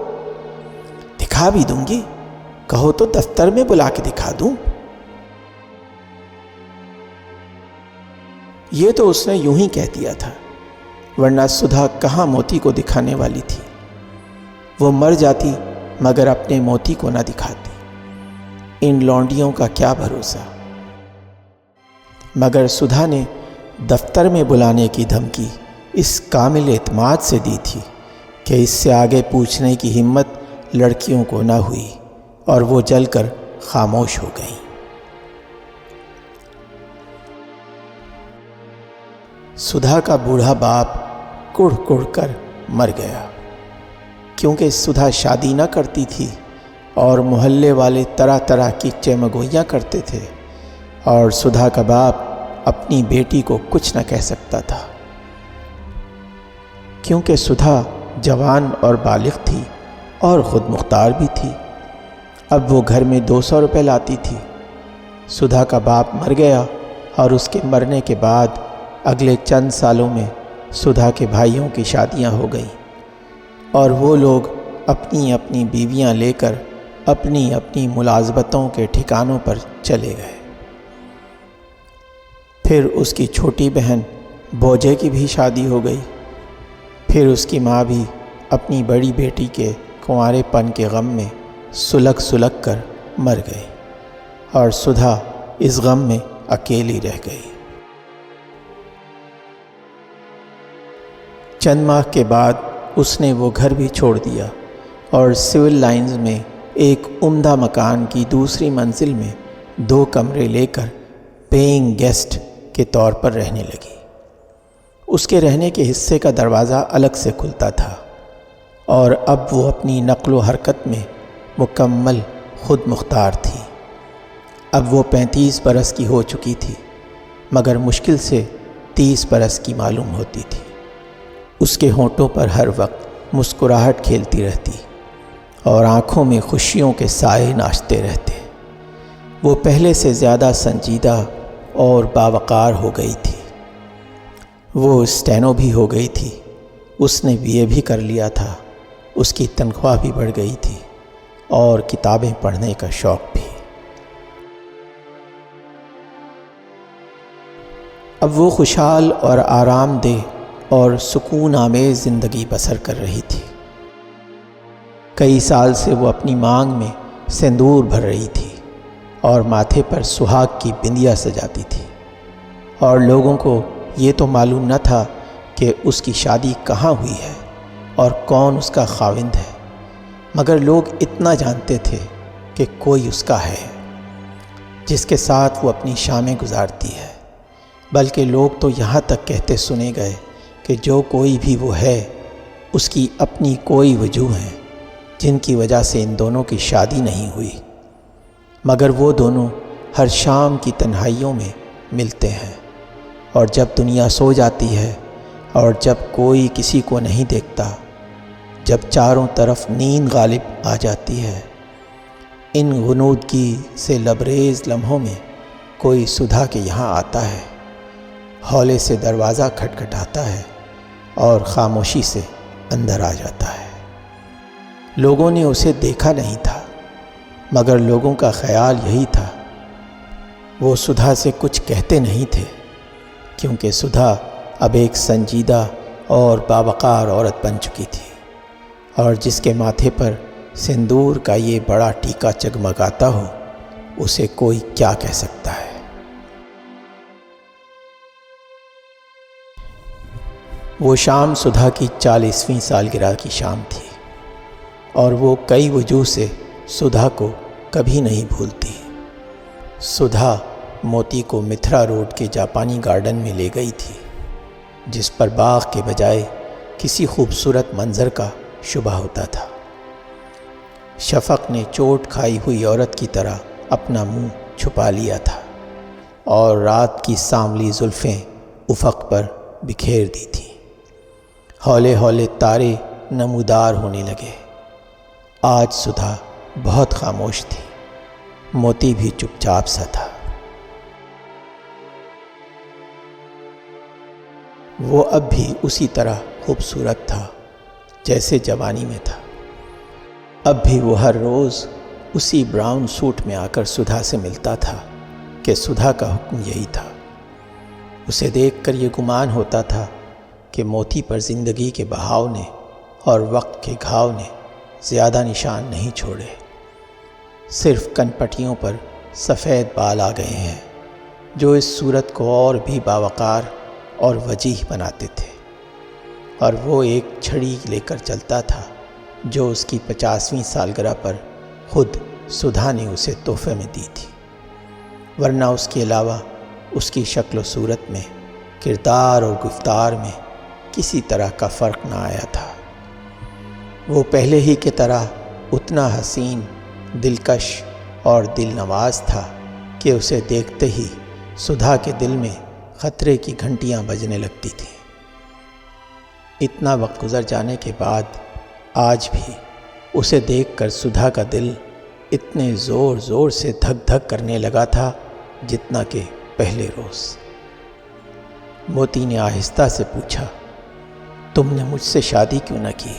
دکھا بھی دوں گی، کہو تو دفتر میں بلا کے دکھا دوں۔ یہ تو اس نے یوں ہی کہہ دیا تھا، ورنہ سدھا کہاں موتی کو دکھانے والی تھی۔ وہ مر جاتی مگر اپنے موتی کو نہ دکھاتی۔ ان لونڈیوں کا کیا بھروسہ۔ مگر سدھا نے دفتر میں بلانے کی دھمکی اس کامل اعتماد سے دی تھی کہ اس سے آگے پوچھنے کی ہمت لڑکیوں کو نہ ہوئی اور وہ جل کر خاموش ہو گئیں۔ سدھا کا بوڑھا باپ کڑ کڑ کر مر گیا، کیونکہ سدھا شادی نہ کرتی تھی اور محلے والے طرح طرح کی چمگوئیاں کرتے تھے، اور سدھا کا باپ اپنی بیٹی کو کچھ نہ کہہ سکتا تھا، کیونکہ سدھا جوان اور بالغ تھی اور خود مختار بھی تھی۔ اب وہ گھر میں 200 روپے لاتی تھی۔ سدھا کا باپ مر گیا اور اس کے مرنے کے بعد اگلے چند سالوں میں سدھا کے بھائیوں کی شادیاں ہو گئیں اور وہ لوگ اپنی اپنی بیویاں لے کر اپنی اپنی ملازمتوں کے ٹھکانوں پر چلے گئے۔ پھر اس کی چھوٹی بہن بوجے کی بھی شادی ہو گئی۔ پھر اس کی ماں بھی اپنی بڑی بیٹی کے کنوارے پن کے غم میں سلگ سلگ کر مر گئی اور سدھا اس غم میں اکیلی رہ گئی۔ چند ماہ کے بعد اس نے وہ گھر بھی چھوڑ دیا اور سول لائنز میں ایک عمدہ مکان کی دوسری منزل میں 2 کمرے لے کر پیئنگ گیسٹ کے طور پر رہنے لگی۔ اس کے رہنے کے حصے کا دروازہ الگ سے کھلتا تھا اور اب وہ اپنی نقل و حرکت میں مکمل خود مختار تھی۔ اب وہ 35 برس کی ہو چکی تھی مگر مشکل سے 30 برس کی معلوم ہوتی تھی۔ اس کے ہونٹوں پر ہر وقت مسکراہٹ کھیلتی رہتی اور آنکھوں میں خوشیوں کے سائے ناچتے رہتے۔ وہ پہلے سے زیادہ سنجیدہ اور باوقار ہو گئی تھی۔ وہ اسٹینو بھی ہو گئی تھی۔ اس نے BA بھی کر لیا تھا۔ اس کی تنخواہ بھی بڑھ گئی تھی اور کتابیں پڑھنے کا شوق بھی۔ اب وہ خوشحال اور آرام دہ اور سکون آمیز زندگی بسر کر رہی تھی۔ کئی سال سے وہ اپنی مانگ میں سندور بھر رہی تھی اور ماتھے پر سہاگ کی بندیا سجاتی تھی، اور لوگوں کو یہ تو معلوم نہ تھا کہ اس کی شادی کہاں ہوئی ہے اور کون اس کا خاوند ہے، مگر لوگ اتنا جانتے تھے کہ کوئی اس کا ہے جس کے ساتھ وہ اپنی شامیں گزارتی ہے۔ بلکہ لوگ تو یہاں تک کہتے سنے گئے کہ جو کوئی بھی وہ ہے اس کی اپنی کوئی وجوہ ہیں جن کی وجہ سے ان دونوں کی شادی نہیں ہوئی، مگر وہ دونوں ہر شام کی تنہائیوں میں ملتے ہیں، اور جب دنیا سو جاتی ہے اور جب کوئی کسی کو نہیں دیکھتا، جب چاروں طرف نیند غالب آ جاتی ہے، ان غنودگی سے لبریز لمحوں میں کوئی سدھا کے یہاں آتا ہے، ہولے سے دروازہ کھٹکھٹاتا ہے اور خاموشی سے اندر آ جاتا ہے۔ لوگوں نے اسے دیکھا نہیں تھا مگر لوگوں کا خیال یہی تھا۔ وہ سدھا سے کچھ کہتے نہیں تھے کیونکہ سدھا اب ایک سنجیدہ اور باوقار عورت بن چکی تھی، اور جس کے ماتھے پر سندور کا یہ بڑا ٹیکا جگمگاتا ہو اسے کوئی کیا کہہ سکتا ہے۔ وہ شام سدھا کی 40ویں سالگرہ کی شام تھی اور وہ کئی وجوہ سے سدھا کو کبھی نہیں بھولتی۔ سدھا موتی کو متھرا روڈ کے جاپانی گارڈن میں لے گئی تھی جس پر باغ کے بجائے کسی خوبصورت منظر کا شبہ ہوتا تھا۔ شفق نے چوٹ کھائی ہوئی عورت کی طرح اپنا منہ چھپا لیا تھا اور رات کی سانولی زلفیں افق پر بکھیر دی تھیں۔ ہولے ہولے تارے نمودار ہونے لگے۔ آج سدھا بہت خاموش تھی، موتی بھی چپ چاپ سا تھا۔ وہ اب بھی اسی طرح خوبصورت تھا جیسے جوانی میں تھا۔ اب بھی وہ ہر روز اسی براؤن سوٹ میں آ کر سدھا سے ملتا تھا کہ سدھا کا حکم یہی تھا۔ اسے دیکھ کر یہ گمان ہوتا تھا کہ موتی پر زندگی کے بہاؤ نے اور وقت کے گھاؤ نے زیادہ نشان نہیں چھوڑے، صرف کن پٹیوں پر سفید بال آ گئے ہیں جو اس صورت کو اور بھی باوقار اور وجیح بناتے تھے، اور وہ ایک چھڑی لے کر چلتا تھا جو اس کی 50ویں سالگرہ پر خود سدھا نے اسے تحفے میں دی تھی، ورنہ اس کے علاوہ اس کی شکل و صورت میں، کردار اور گفتار میں کسی طرح کا فرق نہ آیا تھا۔ وہ پہلے ہی کی طرح اتنا حسین، دلکش اور دل نواز تھا کہ اسے دیکھتے ہی سدھا کے دل میں خطرے کی گھنٹیاں بجنے لگتی تھیں۔ اتنا وقت گزر جانے کے بعد آج بھی اسے دیکھ کر سدھا کا دل اتنے زور زور سے دھک دھک کرنے لگا تھا جتنا کہ پہلے روز۔ موتی نے آہستہ سے پوچھا، تم نے مجھ سے شادی کیوں نہ کی؟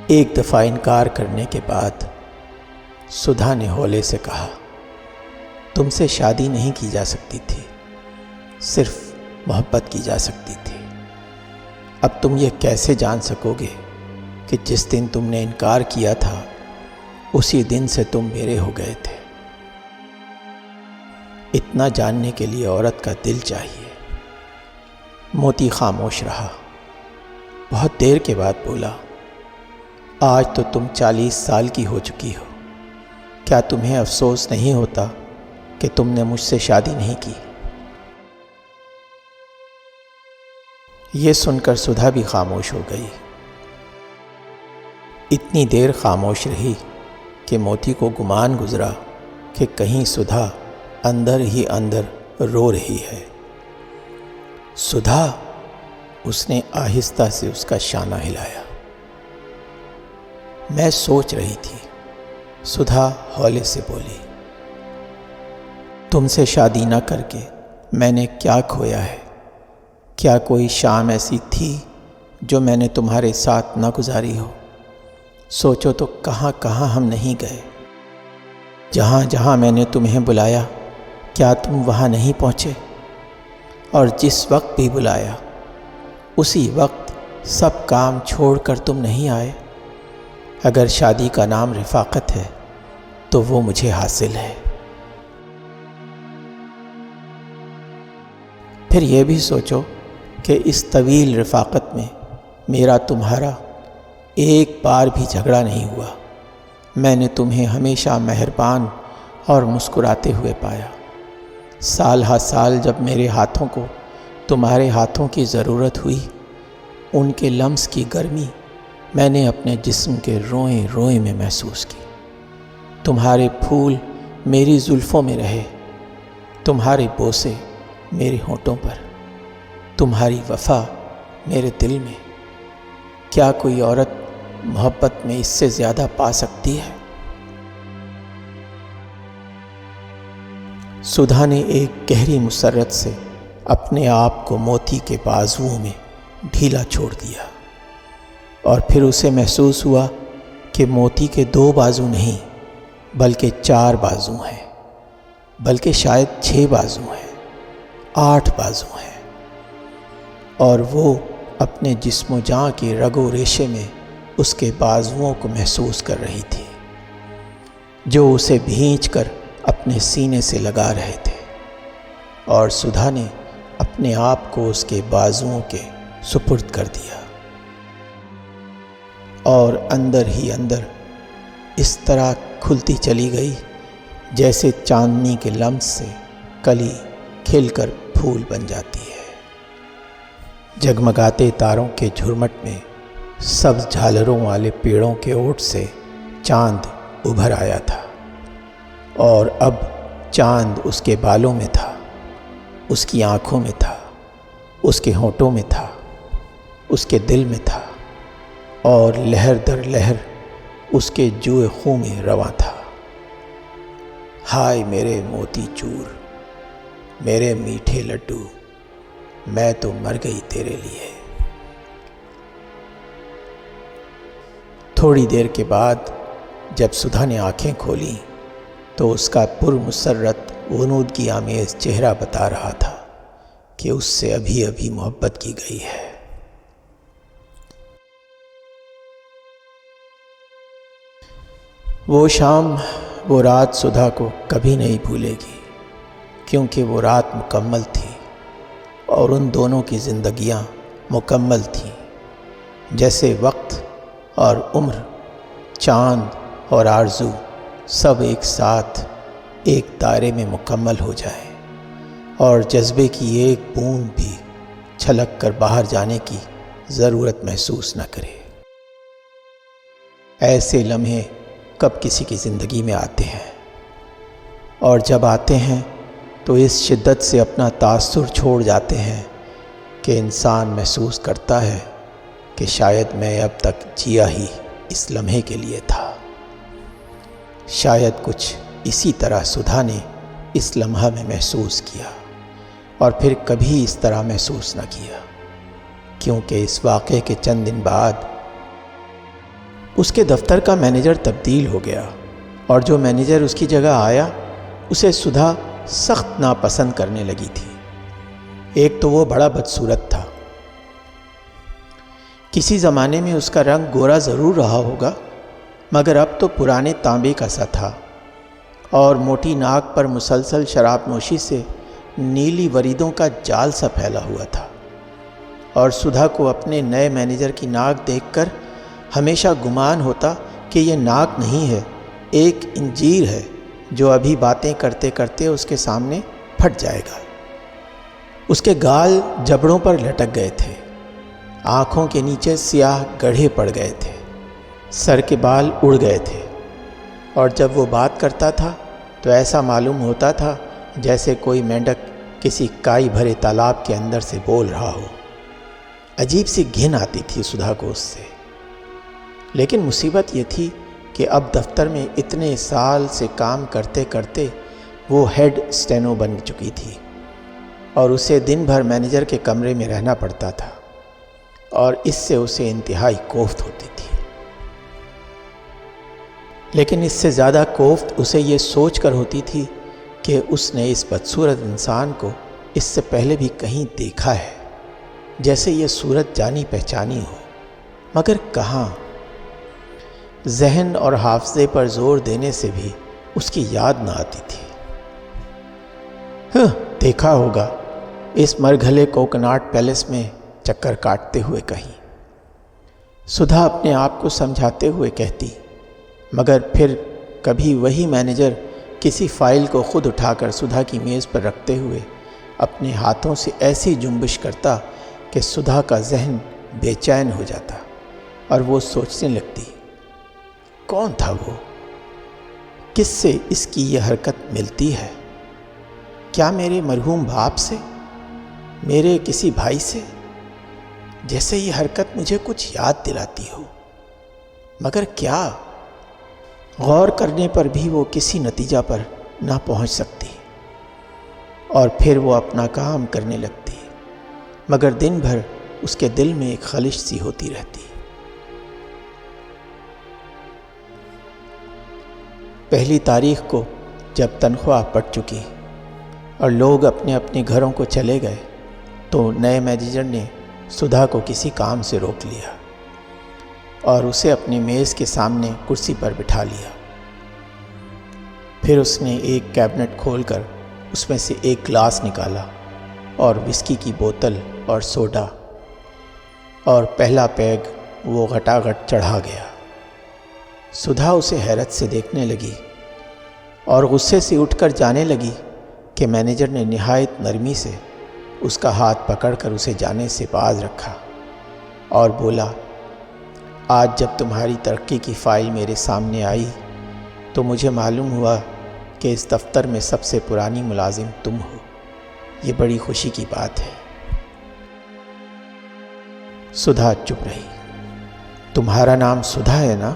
ایک دفعہ انکار کرنے کے بعد سدھا نے ہولے سے کہا، تم سے شادی نہیں کی جا سکتی تھی، صرف محبت کی جا سکتی تھی۔ اب تم یہ کیسے جان سکو گے کہ جس دن تم نے انکار کیا تھا اسی دن سے تم میرے ہو گئے تھے؟ اتنا جاننے کے لیے عورت کا دل چاہیے۔ موتی خاموش رہا، بہت دیر کے بعد بولا، آج تو تم 40 سال کی ہو چکی ہو، کیا تمہیں افسوس نہیں ہوتا کہ تم نے مجھ سے شادی نہیں کی؟ یہ سن کر سدھا بھی خاموش ہو گئی۔ اتنی دیر خاموش رہی کہ موتی کو گمان گزرا کہ کہیں سدھا اندر ہی اندر رو رہی ہے۔ سدھا، اس نے آہستہ سے اس کا شانہ ہلایا۔ میں سوچ رہی تھی، سدھا ہولے سے بولی، تم سے شادی نہ کر کے میں نے کیا کھویا ہے؟ کیا کوئی شام ایسی تھی جو میں نے تمہارے ساتھ نہ گزاری ہو؟ سوچو تو کہاں کہاں ہم نہیں گئے، جہاں جہاں میں نے تمہیں بلایا کیا تم وہاں نہیں پہنچے؟ اور جس وقت بھی بلایا اسی وقت سب کام چھوڑ کر تم نہیں آئے۔ اگر شادی کا نام رفاقت ہے تو وہ مجھے حاصل ہے۔ پھر یہ بھی سوچو کہ اس طویل رفاقت میں میرا تمہارا ایک بار بھی جھگڑا نہیں ہوا۔ میں نے تمہیں ہمیشہ مہربان اور مسکراتے ہوئے پایا۔ سال ہا سال جب میرے ہاتھوں کو تمہارے ہاتھوں کی ضرورت ہوئی، ان کے لمس کی گرمی میں نے اپنے جسم کے روئیں روئیں میں محسوس کی۔ تمہارے پھول میری زلفوں میں رہے، تمہارے بوسے میرے ہونٹوں پر، تمہاری وفا میرے دل میں۔ کیا کوئی عورت محبت میں اس سے زیادہ پا سکتی ہے؟ سدھا نے ایک گہری مسرت سے اپنے آپ کو موتی کے بازوؤں میں ڈھیلا چھوڑ دیا، اور پھر اسے محسوس ہوا کہ موتی کے 2 بازو نہیں بلکہ 4 بازو ہیں، بلکہ شاید 6 بازو ہیں، 8 بازو ہیں، اور وہ اپنے جسم و جاں کے رگ و ریشے میں اس کے بازوؤں کو محسوس کر رہی تھی، جو اسے بھینچ کر اپنے سینے سے لگا رہے تھے، اور سدھا نے اپنے آپ کو اس کے بازوؤں کے سپرد کر دیا، اور اندر ہی اندر اس طرح کھلتی چلی گئی جیسے چاندنی کے لمس سے کلی کھل کر پھول بن جاتی ہے۔ جگمگاتے تاروں کے جھرمٹ میں سبز جھالروں والے پیڑوں کے اوٹ سے چاند ابھر آیا تھا، اور اب چاند اس کے بالوں میں تھا، اس کی آنکھوں میں تھا، اس کے ہونٹوں میں تھا، اس کے دل میں تھا، اور لہر در لہر اس کے جوئے خون میں رواں تھا۔ ہائے میرے موتی چور، میرے میٹھے لڈو، میں تو مر گئی تیرے لیے۔ تھوڑی دیر کے بعد جب سدھا نے آنکھیں کھولیں تو اس کا پرمسرت غنودگی آمیز چہرہ بتا رہا تھا کہ اس سے ابھی ابھی محبت کی گئی ہے۔ وہ شام، وہ رات سدھا کو کبھی نہیں بھولے گی، کیونکہ وہ رات مکمل تھی اور ان دونوں کی زندگیاں مکمل تھیں، جیسے وقت اور عمر، چاند اور آرزو سب ایک ساتھ ایک دائرے میں مکمل ہو جائیں اور جذبے کی ایک بوند بھی چھلک کر باہر جانے کی ضرورت محسوس نہ کرے۔ ایسے لمحے کب کسی کی زندگی میں آتے ہیں، اور جب آتے ہیں تو اس شدت سے اپنا تاثر چھوڑ جاتے ہیں کہ انسان محسوس کرتا ہے کہ شاید میں اب تک جیا ہی اس لمحے کے لیے تھا۔ شاید کچھ اسی طرح سدھا نے اس لمحہ میں محسوس کیا اور پھر کبھی اس طرح محسوس نہ کیا، کیونکہ اس واقعے کے چند دن بعد اس کے دفتر کا مینیجر تبدیل ہو گیا، اور جو مینیجر اس کی جگہ آیا اسے سدھا سخت ناپسند کرنے لگی تھی۔ ایک تو وہ بڑا بدصورت تھا۔ کسی زمانے میں اس کا رنگ گورا ضرور رہا ہوگا، مگر اب تو پرانے تانبے کا سا تھا، اور موٹی ناک پر مسلسل شراب نوشی سے نیلی وریدوں کا جال سا پھیلا ہوا تھا، اور سدھا کو اپنے نئے مینیجر کی ناک دیکھ کر ہمیشہ گمان ہوتا کہ یہ ناک نہیں ہے، ایک انجیر ہے جو ابھی باتیں کرتے کرتے اس کے سامنے پھٹ جائے گا۔ اس کے گال جبڑوں پر لٹک گئے تھے، آنکھوں کے نیچے سیاہ گڑھے پڑ گئے تھے، سر کے بال اڑ گئے تھے، اور جب وہ بات کرتا تھا تو ایسا معلوم ہوتا تھا جیسے کوئی مینڈک کسی کائی بھرے تالاب کے اندر سے بول رہا ہو۔ عجیب سی گھن آتی تھی سدھا کو اس سے، لیکن مصیبت یہ تھی کہ اب دفتر میں اتنے سال سے کام کرتے کرتے وہ ہیڈ اسٹینو بن چکی تھی، اور اسے دن بھر مینیجر کے کمرے میں رہنا پڑتا تھا، اور اس سے اسے انتہائی کوفت ہوتی تھی۔ لیکن اس سے زیادہ کوفت اسے یہ سوچ کر ہوتی تھی کہ اس نے اس بدصورت انسان کو اس سے پہلے بھی کہیں دیکھا ہے، جیسے یہ صورت جانی پہچانی ہو، مگر کہاں؟ ذہن اور حافظے پر زور دینے سے بھی اس کی یاد نہ آتی تھی۔ دیکھا ہوگا اس مرگھلے کوکناٹ پیلس میں چکر کاٹتے ہوئے کہیں، سدھا اپنے آپ کو سمجھاتے ہوئے کہتی، مگر پھر کبھی وہی مینیجر کسی فائل کو خود اٹھا کر سدھا کی میز پر رکھتے ہوئے اپنے ہاتھوں سے ایسی جنبش کرتا کہ سدھا کا ذہن بے چین ہو جاتا، اور وہ سوچنے لگتی، کون تھا وہ؟ کس سے اس کی یہ حرکت ملتی ہے؟ کیا میرے مرحوم باپ سے؟ میرے کسی بھائی سے؟ جیسے یہ حرکت مجھے کچھ یاد دلاتی ہو، مگر کیا؟ غور کرنے پر بھی وہ کسی نتیجہ پر نہ پہنچ سکتی، اور پھر وہ اپنا کام کرنے لگتی، مگر دن بھر اس کے دل میں ایک خلش سی ہوتی رہتی۔ پہلی تاریخ کو جب تنخواہ پٹ چکی اور لوگ اپنے اپنے گھروں کو چلے گئے تو نئے مینیجر نے سدھا کو کسی کام سے روک لیا اور اسے اپنی میز کے سامنے کرسی پر بٹھا لیا۔ پھر اس نے ایک کیبنٹ کھول کر اس میں سے ایک گلاس نکالا اور وسکی کی بوتل اور سوڈا، اور پہلا پیگ وہ گھٹاگھٹ چڑھا گیا۔ سدھا اسے حیرت سے دیکھنے لگی اور غصے سے اٹھ کر جانے لگی کہ مینیجر نے نہایت نرمی سے اس کا ہاتھ پکڑ کر اسے جانے سے باز رکھا اور بولا، آج جب تمہاری ترقی کی فائل میرے سامنے آئی تو مجھے معلوم ہوا کہ اس دفتر میں سب سے پرانی ملازم تم ہو۔ یہ بڑی خوشی کی بات ہے۔ سدھا چپ رہی۔ تمہارا نام سدھا ہے نا؟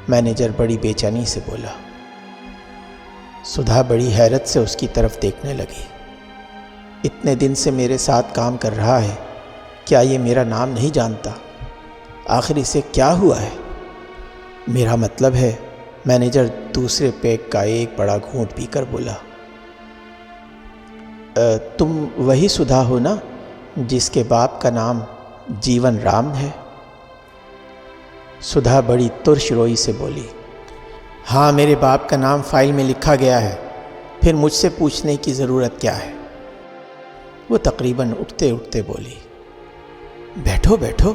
مینیجر بڑی بے چینی سے بولا۔ سدھا بڑی حیرت سے اس کی طرف دیکھنے لگی۔ اتنے دن سے میرے ساتھ کام کر رہا ہے، کیا یہ میرا نام نہیں جانتا؟ آخر اسے کیا ہوا ہے؟ میرا مطلب ہے، مینیجر دوسرے پیگ کا ایک بڑا گھونٹ پی کر بولا، تم وہی سدھا ہو نا جس کے باپ کا نام جیون رام ہے؟ سدھا بڑی ترش روئی سے بولی، ہاں میرے باپ کا نام فائل میں لکھا گیا ہے، پھر مجھ سے پوچھنے کی ضرورت کیا ہے؟ وہ تقریباً اٹھتے اٹھتے بولی۔ بیٹھو بیٹھو،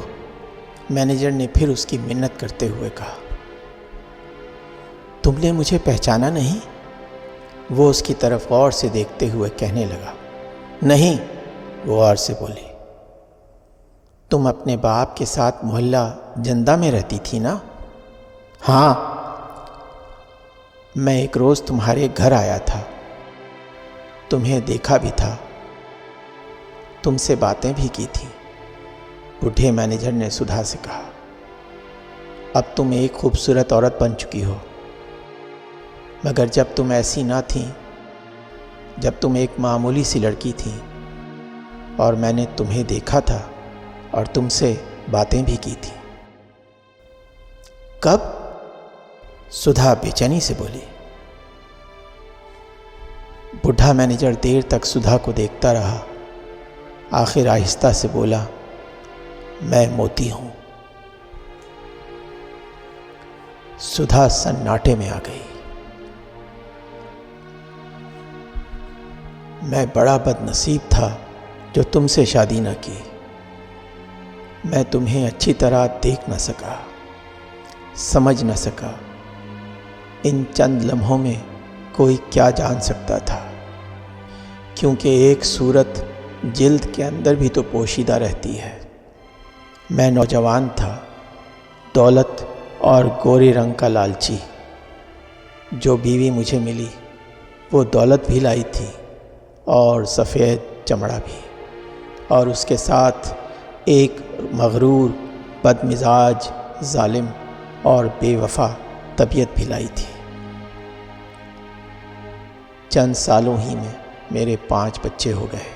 مینیجر نے پھر اس کی منت کرتے ہوئے کہا۔ تم نے مجھے پہچانا نہیں؟ وہ اس کی طرف غور سے دیکھتے ہوئے کہنے لگا۔ نہیں، وہ غور سے بولی۔ تم اپنے باپ کے ساتھ محلہ جندہ میں رہتی تھی نا؟ ہاں، میں ایک روز تمہارے گھر آیا تھا، تمہیں دیکھا بھی تھا، تم سے باتیں بھی کی تھی، بوڑھے مینیجر نے سدھا سے کہا۔ اب تم ایک خوبصورت عورت بن چکی ہو، مگر جب تم ایسی نہ تھیں جب تم ایک معمولی سی لڑکی تھی اور میں نے تمہیں دیکھا تھا اور تم سے باتیں بھی کی تھی۔ کب؟ سدھا بے چینی سے بولی۔ بوڑھا مینیجر دیر تک سدھا کو دیکھتا رہا، آخر آہستہ سے بولا، میں موتی ہوں۔ سدھا سناٹے میں آ گئی۔ میں بڑا بد نصیب تھا جو تم سے شادی نہ کی۔ میں تمہیں اچھی طرح دیکھ نہ سکا، سمجھ نہ سکا۔ ان چند لمحوں میں کوئی کیا جان سکتا تھا، کیونکہ ایک صورت جلد کے اندر بھی تو پوشیدہ رہتی ہے۔ میں نوجوان تھا، دولت اور گورے رنگ کا لالچی۔ جو بیوی مجھے ملی وہ دولت بھی لائی تھی اور سفید چمڑا بھی، اور اس کے ساتھ ایک مغرور، بد مزاج، ظالم اور بے وفا طبیعت بھی لائی تھی۔ چند سالوں ہی میں میرے 5 بچے ہو گئے۔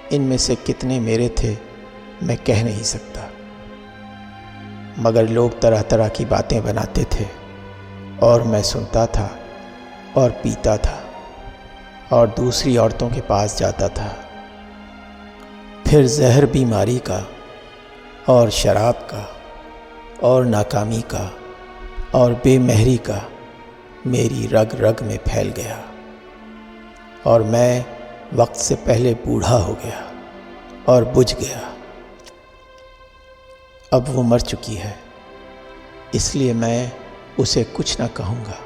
ان میں سے کتنے میرے تھے میں کہہ نہیں سکتا، مگر لوگ طرح طرح کی باتیں بناتے تھے اور میں سنتا تھا اور پیتا تھا اور دوسری عورتوں کے پاس جاتا تھا۔ پھر زہر بیماری کا اور شراب کا اور ناکامی کا اور بے مہری کا میری رگ رگ میں پھیل گیا، اور میں وقت سے پہلے بوڑھا ہو گیا اور بجھ گیا۔ اب وہ مر چکی ہے، اس لیے میں اسے کچھ نہ کہوں گا،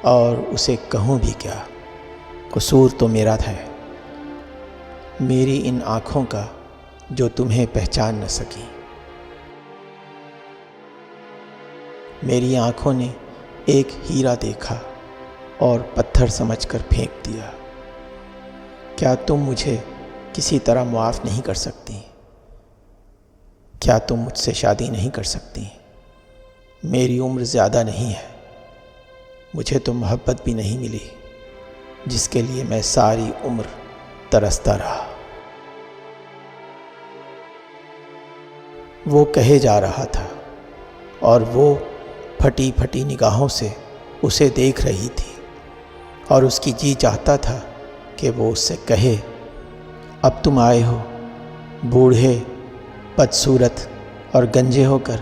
اور اسے کہوں بھی کیا، قصور تو میرا ہے، میری ان آنکھوں کا جو تمہیں پہچان نہ سکی۔ میری آنکھوں نے ایک ہیرا دیکھا اور پتھر سمجھ کر پھینک دیا۔ کیا تم مجھے کسی طرح معاف نہیں کر سکتی؟ کیا تم مجھ سے شادی نہیں کر سکتی؟ میری عمر زیادہ نہیں ہے، مجھے تو محبت بھی نہیں ملی جس کے لیے میں ساری عمر ترستا رہا۔ وہ کہے جا رہا تھا اور وہ پھٹی پھٹی نگاہوں سے اسے دیکھ رہی تھی، اور اس کی جی چاہتا تھا کہ وہ اس سے کہے، اب تم آئے ہو بوڑھے، بدصورت اور گنجے ہو کر،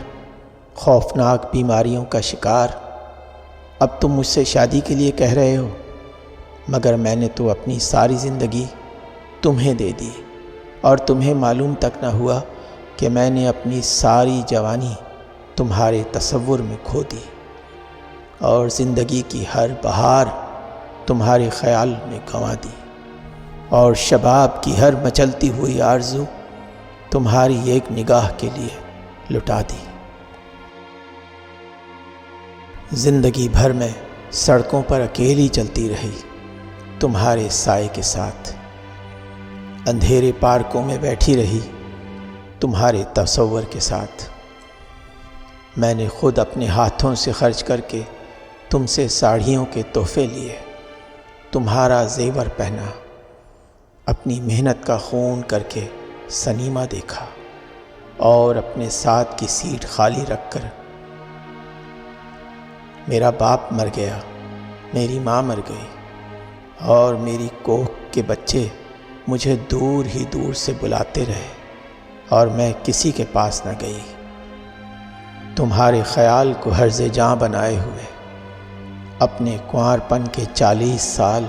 خوفناک بیماریوں کا شکار، اب تم مجھ سے شادی کے لیے کہہ رہے ہو، مگر میں نے تو اپنی ساری زندگی تمہیں دے دی، اور تمہیں معلوم تک نہ ہوا کہ میں نے اپنی ساری جوانی تمہارے تصور میں کھو دی، اور زندگی کی ہر بہار تمہارے خیال میں گنوا دی، اور شباب کی ہر مچلتی ہوئی آرزو تمہاری ایک نگاہ کے لیے لٹا دی۔ زندگی بھر میں سڑکوں پر اکیلی چلتی رہی تمہارے سائے کے ساتھ، اندھیرے پارکوں میں بیٹھی رہی تمہارے تصور کے ساتھ۔ میں نے خود اپنے ہاتھوں سے خرچ کر کے تم سے ساڑھیوں کے تحفے لیے، تمہارا زیور پہنا، اپنی محنت کا خون کر کے سنیما دیکھا، اور اپنے ساتھ کی سیٹ خالی رکھ کر میرا باپ مر گیا، میری ماں مر گئی، اور میری کوکھ کے بچے مجھے دور ہی دور سے بلاتے رہے، اور میں کسی کے پاس نہ گئی۔ تمہارے خیال کو ہرز جاں بنائے ہوئے اپنے کنوارپن کے 40 سال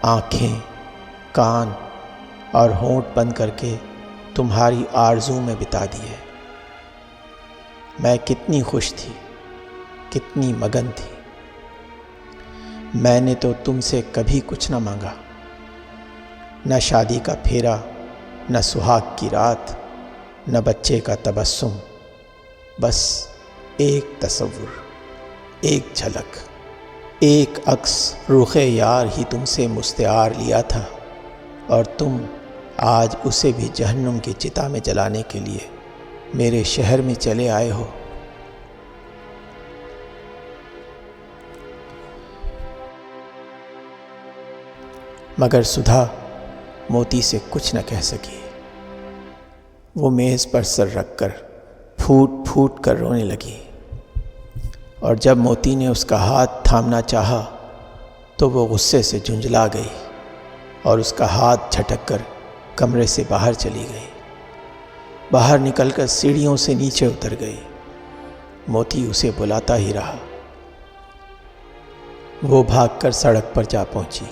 آنکھیں، کان اور ہونٹ بند کر کے تمہاری آرزو میں بتا دیے۔ میں کتنی خوش تھی، کتنی مگن تھی۔ میں نے تو تم سے کبھی کچھ نہ مانگا، نہ شادی کا پھیرا، نہ سہاگ کی رات، نہ بچے کا تبسم، بس ایک تصور، ایک جھلک، ایک عکس رخ یار ہی تم سے مستعار لیا تھا، اور تم آج اسے بھی جہنم کی چتا میں جلانے کے لیے میرے شہر میں چلے آئے ہو۔ مگر سدھا موتی سے کچھ نہ کہہ سکی۔ وہ میز پر سر رکھ کر پھوٹ پھوٹ کر رونے لگی، اور جب موتی نے اس کا ہاتھ تھامنا چاہا تو وہ غصے سے جھنجلا گئی اور اس کا ہاتھ جھٹک کر کمرے سے باہر چلی گئی۔ باہر نکل کر سیڑھیوں سے نیچے اتر گئی۔ موتی اسے بلاتا ہی رہا۔ وہ بھاگ کر سڑک پر جا پہنچی۔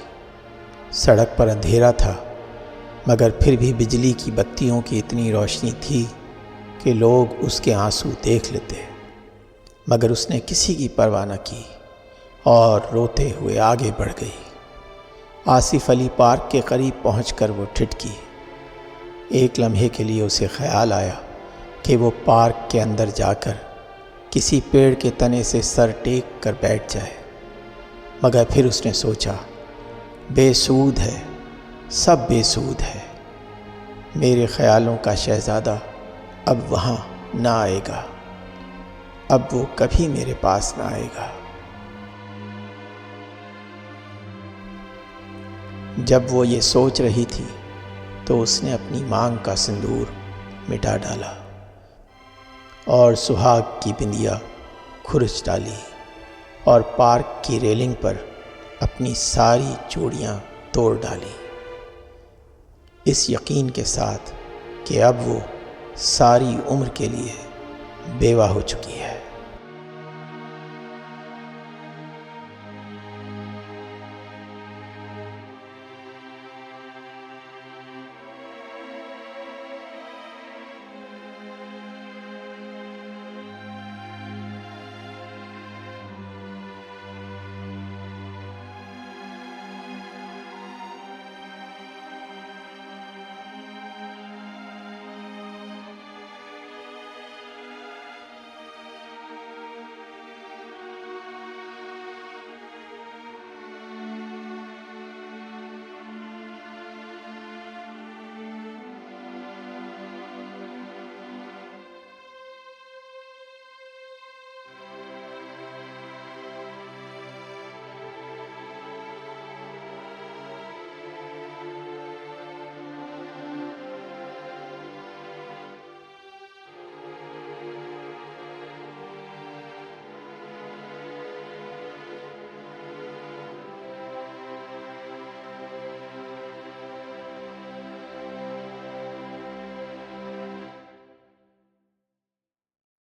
سڑک پر اندھیرا تھا، مگر پھر بھی بجلی کی بتیوں کی اتنی روشنی تھی کہ لوگ اس کے آنسو دیکھ لیتے، مگر اس نے کسی کی پرواہ نہ کی اور روتے ہوئے آگے بڑھ گئی۔ آصف علی پارک کے قریب پہنچ کر وہ ٹھٹکی۔ ایک لمحے کے لیے اسے خیال آیا کہ وہ پارک کے اندر جا کر کسی پیڑ کے تنے سے سر ٹیک کر بیٹھ جائے، مگر پھر اس نے سوچا، بے سود ہے، سب بے سود ہے۔ میرے خیالوں کا شہزادہ اب وہاں نہ آئے گا، اب وہ کبھی میرے پاس نہ آئے گا۔ جب وہ یہ سوچ رہی تھی تو اس نے اپنی مانگ کا سندور مٹا ڈالا اور سہاگ کی بندیا کھرچ ڈالی اور پارک کی ریلنگ پر اپنی ساری چوڑیاں توڑ ڈالی، اس یقین کے ساتھ کہ اب وہ ساری عمر کے لیے بیوہ ہو چکی ہے۔